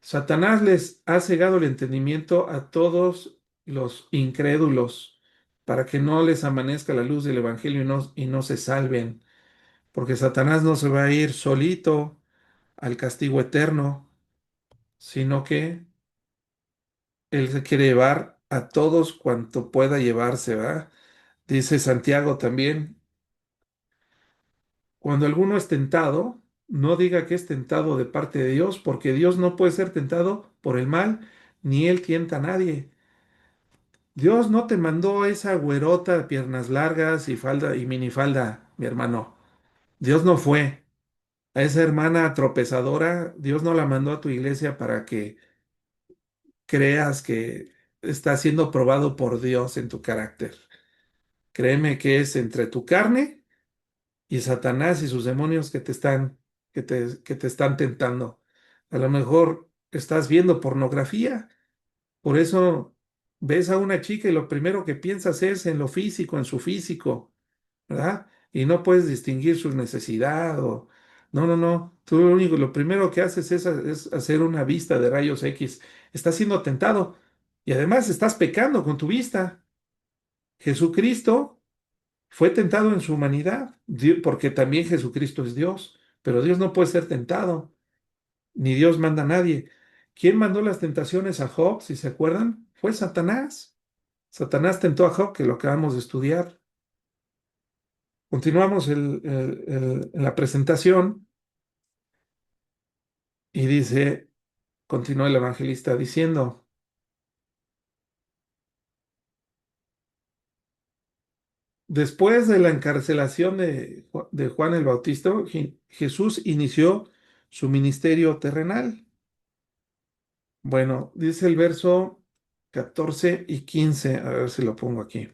Satanás les ha cegado el entendimiento a todos los incrédulos para que no les amanezca la luz del Evangelio y no se salven, porque Satanás no se va a ir solito al castigo eterno, sino que él se quiere llevar a todos cuanto pueda llevarse, ¿va? Dice Santiago también, cuando alguno es tentado, no diga que es tentado de parte de Dios, porque Dios no puede ser tentado por el mal, ni él tienta a nadie. Dios no te mandó esa güerota de piernas largas y falda y minifalda, mi hermano. Dios no fue. A esa hermana tropezadora, Dios no la mandó a tu iglesia para que creas que está siendo probado por Dios en tu carácter. Créeme que es entre tu carne y Satanás y sus demonios que te están tentando. A lo mejor estás viendo pornografía, por eso ves a una chica y lo primero que piensas es en lo físico, en su físico, ¿verdad? Y no puedes distinguir su necesidad o... No, no, no. Tú lo primero que haces es hacer una vista de rayos X. Estás siendo tentado y además estás pecando con tu vista. Jesucristo fue tentado en su humanidad, porque también Jesucristo es Dios, pero Dios no puede ser tentado, ni Dios manda a nadie. ¿Quién mandó las tentaciones a Job, si se acuerdan? Fue Satanás. Satanás tentó a Job, que lo acabamos de estudiar. Continuamos en la presentación y dice, continúa el evangelista diciendo, después de la encarcelación de Juan el Bautista, Jesús inició su ministerio terrenal. Bueno, dice el verso 14 y 15, a ver si lo pongo aquí.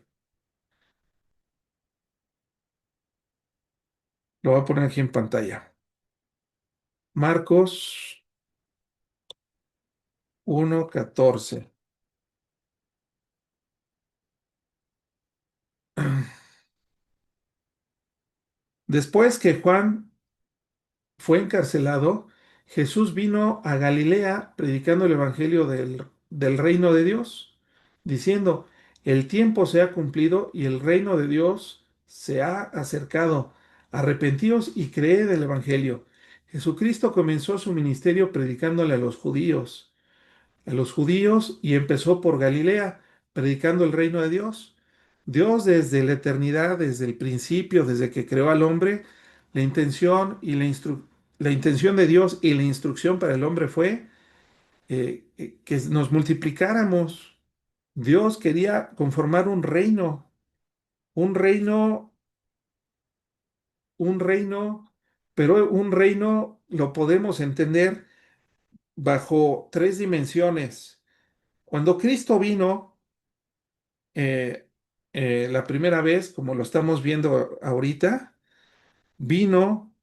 Lo voy a poner aquí en pantalla. Marcos 1:14. Después que Juan fue encarcelado, Jesús vino a Galilea predicando el evangelio del reino de Dios, diciendo, el tiempo se ha cumplido y el reino de Dios se ha acercado. Arrepentíos y creed el evangelio. Jesucristo comenzó su ministerio predicándole a los judíos y empezó por Galilea, predicando el reino de Dios. Dios desde la eternidad, desde el principio, desde que creó al hombre, la intención y la intención de Dios y la instrucción para el hombre fue que nos multiplicáramos. Dios quería conformar un reino, un reino, pero un reino lo podemos entender bajo tres dimensiones. Cuando Cristo vino, eh, la primera vez, como lo estamos viendo ahorita, vino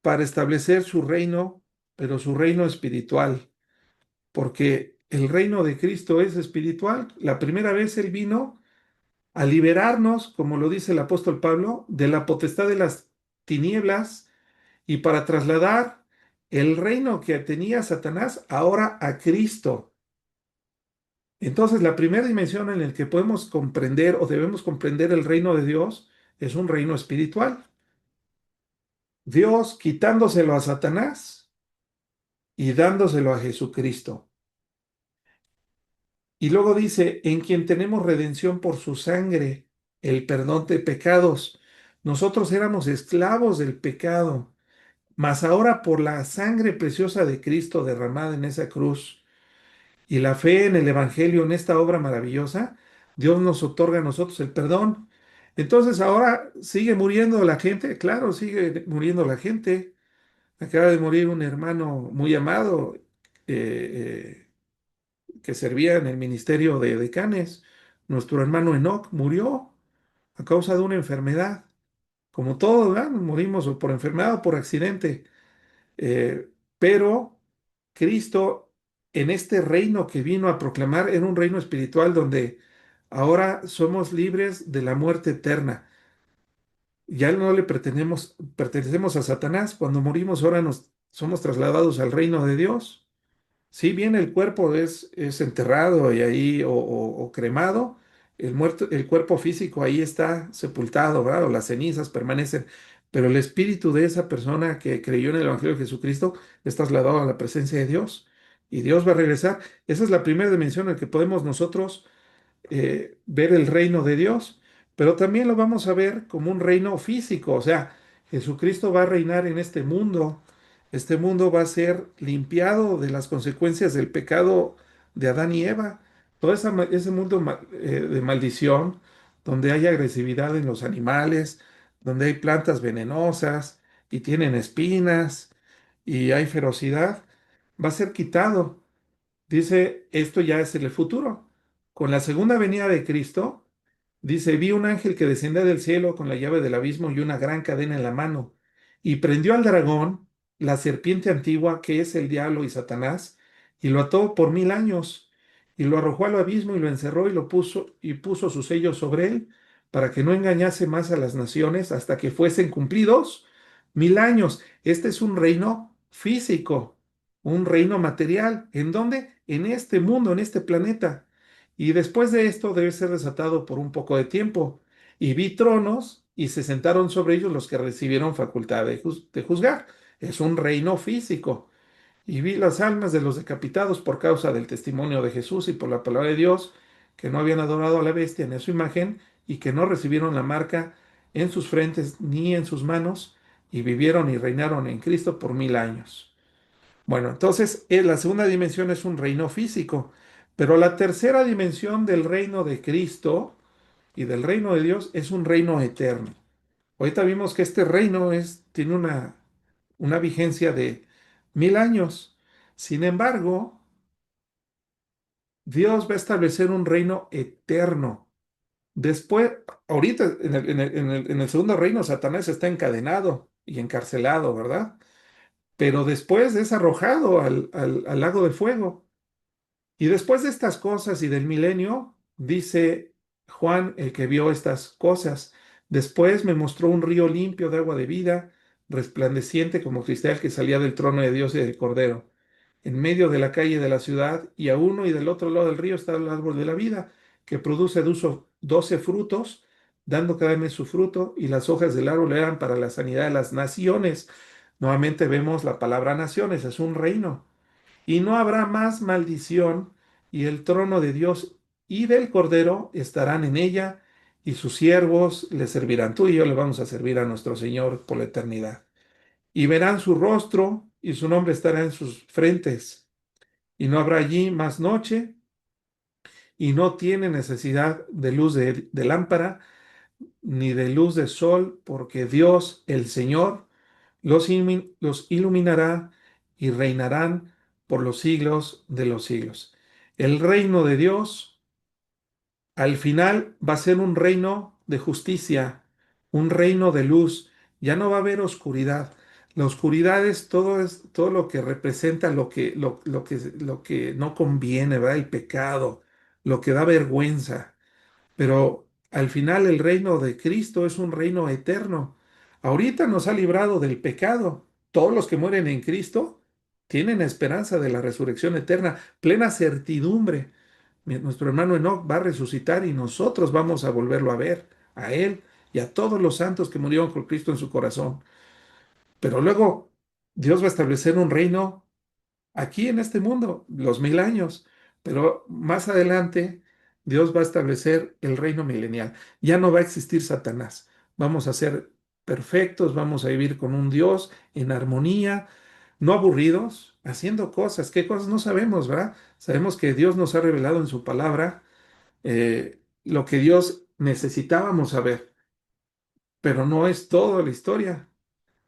para establecer su reino, pero su reino espiritual, porque el reino de Cristo es espiritual. La primera vez Él vino a liberarnos, como lo dice el apóstol Pablo, de la potestad de las tinieblas y para trasladar el reino que tenía Satanás ahora a Cristo. Entonces, la primera dimensión en la que podemos comprender o debemos comprender el reino de Dios es un reino espiritual. Dios quitándoselo a Satanás y dándoselo a Jesucristo. Y luego dice, en quien tenemos redención por su sangre, el perdón de pecados. Nosotros éramos esclavos del pecado, mas ahora por la sangre preciosa de Cristo derramada en esa cruz y la fe en el Evangelio, en esta obra maravillosa, Dios nos otorga a nosotros el perdón. Entonces ahora sigue muriendo la gente, claro, sigue muriendo la gente. Acaba de morir un hermano muy amado que servía en el ministerio de decanes. Nuestro hermano Enoch murió a causa de una enfermedad. Como todos, ¿verdad? Morimos o por enfermedad o por accidente. Pero Cristo en este reino que vino a proclamar era un reino espiritual donde ahora somos libres de la muerte eterna. Ya no le pertenecemos a Satanás. Cuando morimos ahora nos somos trasladados al reino de Dios. Si bien el cuerpo es enterrado y ahí o cremado, el cuerpo físico ahí está sepultado, ¿verdad? O las cenizas permanecen, pero el espíritu de esa persona que creyó en el Evangelio de Jesucristo es trasladado a la presencia de Dios y Dios va a regresar. Esa es la primera dimensión en la que podemos nosotros ver el reino de Dios, pero también lo vamos a ver como un reino físico, o sea, Jesucristo va a reinar en este mundo va a ser limpiado de las consecuencias del pecado de Adán y Eva, todo ese mundo de maldición, donde hay agresividad en los animales, donde hay plantas venenosas y tienen espinas y hay ferocidad, va a ser quitado. Dice, esto ya es en el futuro. Con la segunda venida de Cristo, dice, vi un ángel que descendía del cielo con la llave del abismo y una gran cadena en la mano, y prendió al dragón, la serpiente antigua, que es el diablo y Satanás, y lo ató por 1000 años, y lo arrojó al abismo y lo encerró y puso su sello sobre él, para que no engañase más a las naciones hasta que fuesen cumplidos 1000 años. Este es un reino físico, un reino material. ¿En dónde? En este mundo, en este planeta. Y después de esto debe ser desatado por un poco de tiempo. Y vi tronos y se sentaron sobre ellos los que recibieron facultad de juzgar. Es un reino físico. Y vi las almas de los decapitados por causa del testimonio de Jesús y por la palabra de Dios, que no habían adorado a la bestia ni a su imagen y que no recibieron la marca en sus frentes ni en sus manos, y vivieron y reinaron en Cristo por 1000 años. Bueno, entonces la segunda dimensión es un reino físico, pero la tercera dimensión del reino de Cristo y del reino de Dios es un reino eterno. Ahorita vimos que este reino tiene una vigencia de 1000 años. Sin embargo, Dios va a establecer un reino eterno. Después, ahorita en el segundo reino, Satanás está encadenado y encarcelado, ¿verdad? Pero después es arrojado al lago de fuego. Y después de estas cosas y del milenio, dice Juan, el que vio estas cosas, después me mostró un río limpio de agua de vida, resplandeciente como cristal que salía del trono de Dios y del Cordero. En medio de la calle de la ciudad, y a uno y del otro lado del río está el árbol de la vida, que produce 12 frutos, dando cada mes su fruto, y las hojas del árbol eran para la sanidad de las naciones. Nuevamente vemos la palabra naciones, es un reino. Y no habrá más maldición, y el trono de Dios y del Cordero estarán en ella, y sus siervos le servirán. Tú y yo le vamos a servir a nuestro Señor por la eternidad. Y verán su rostro, y su nombre estará en sus frentes. Y no habrá allí más noche, y no tiene necesidad de luz de lámpara, ni de luz de sol, porque Dios, el Señor, los iluminará y reinarán por los siglos de los siglos. El reino de Dios al final va a ser un reino de justicia, un reino de luz. Ya no va a haber oscuridad. La oscuridad es todo lo que representa lo que no conviene, ¿verdad? El pecado, lo que da vergüenza. Pero al final el reino de Cristo es un reino eterno. Ahorita nos ha librado del pecado. Todos los que mueren en Cristo tienen esperanza de la resurrección eterna, plena certidumbre. Nuestro hermano Enoch va a resucitar y nosotros vamos a volverlo a ver, a él y a todos los santos que murieron por Cristo en su corazón. Pero luego Dios va a establecer un reino aquí en este mundo, los 1000 años, pero más adelante Dios va a establecer el reino milenial. Ya no va a existir Satanás. Vamos a ser perfectos, vamos a vivir con un Dios en armonía, no aburridos, haciendo cosas. ¿Qué cosas no sabemos, verdad? Sabemos que Dios nos ha revelado en su palabra lo que Dios necesitábamos saber, pero no es toda la historia.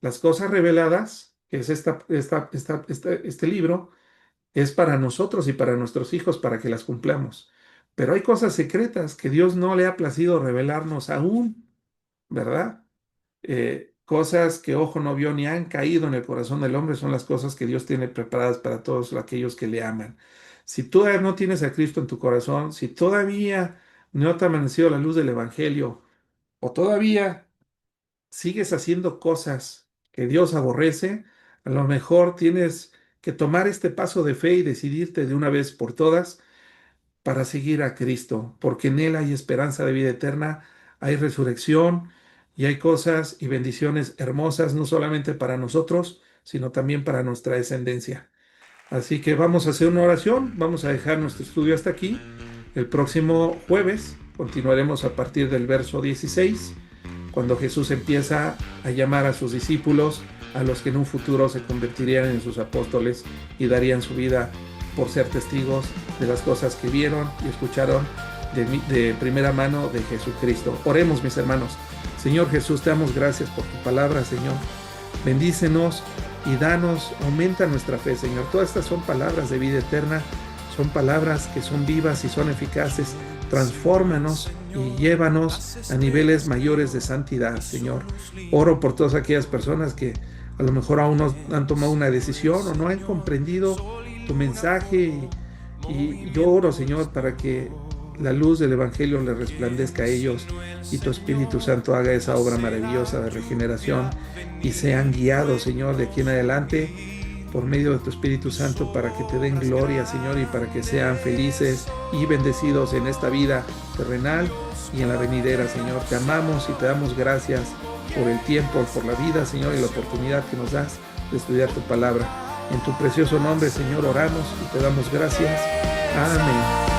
Las cosas reveladas, que es este libro, es para nosotros y para nuestros hijos para que las cumplamos. Pero hay cosas secretas que Dios no le ha placido revelarnos aún, ¿verdad? Cosas que ojo no vio ni han caído en el corazón del hombre son las cosas que Dios tiene preparadas para todos aquellos que le aman. Si todavía no tienes a Cristo en tu corazón, si todavía no te ha amanecido la luz del Evangelio, o todavía sigues haciendo cosas que Dios aborrece, A lo mejor tienes que tomar este paso de fe y decidirte de una vez por todas para seguir a Cristo, porque en Él hay esperanza de vida eterna, hay resurrección y hay cosas y bendiciones hermosas, no solamente para nosotros, sino también para nuestra descendencia. Así que vamos a hacer una oración, vamos a dejar nuestro estudio hasta aquí. El próximo jueves continuaremos a partir del verso 16, cuando Jesús empieza a llamar a sus discípulos, a los que en un futuro se convertirían en sus apóstoles y darían su vida por ser testigos de las cosas que vieron y escucharon de primera mano de Jesucristo. Oremos, mis hermanos. Señor Jesús, te damos gracias por tu palabra, Señor. Bendícenos y danos, aumenta nuestra fe, Señor. Todas estas son palabras de vida eterna, son palabras que son vivas y son eficaces. Transfórmanos y llévanos a niveles mayores de santidad, Señor. Oro por todas aquellas personas que a lo mejor aún no han tomado una decisión o no han comprendido tu mensaje y yo oro, Señor, para que la luz del Evangelio les resplandezca a ellos y tu Espíritu Santo haga esa obra maravillosa de regeneración y sean guiados, Señor, de aquí en adelante por medio de tu Espíritu Santo para que te den gloria, Señor, y para que sean felices y bendecidos en esta vida terrenal y en la venidera, Señor. Te amamos y te damos gracias por el tiempo, por la vida, Señor, y la oportunidad que nos das de estudiar tu palabra. En tu precioso nombre, Señor, oramos y te damos gracias. Amén.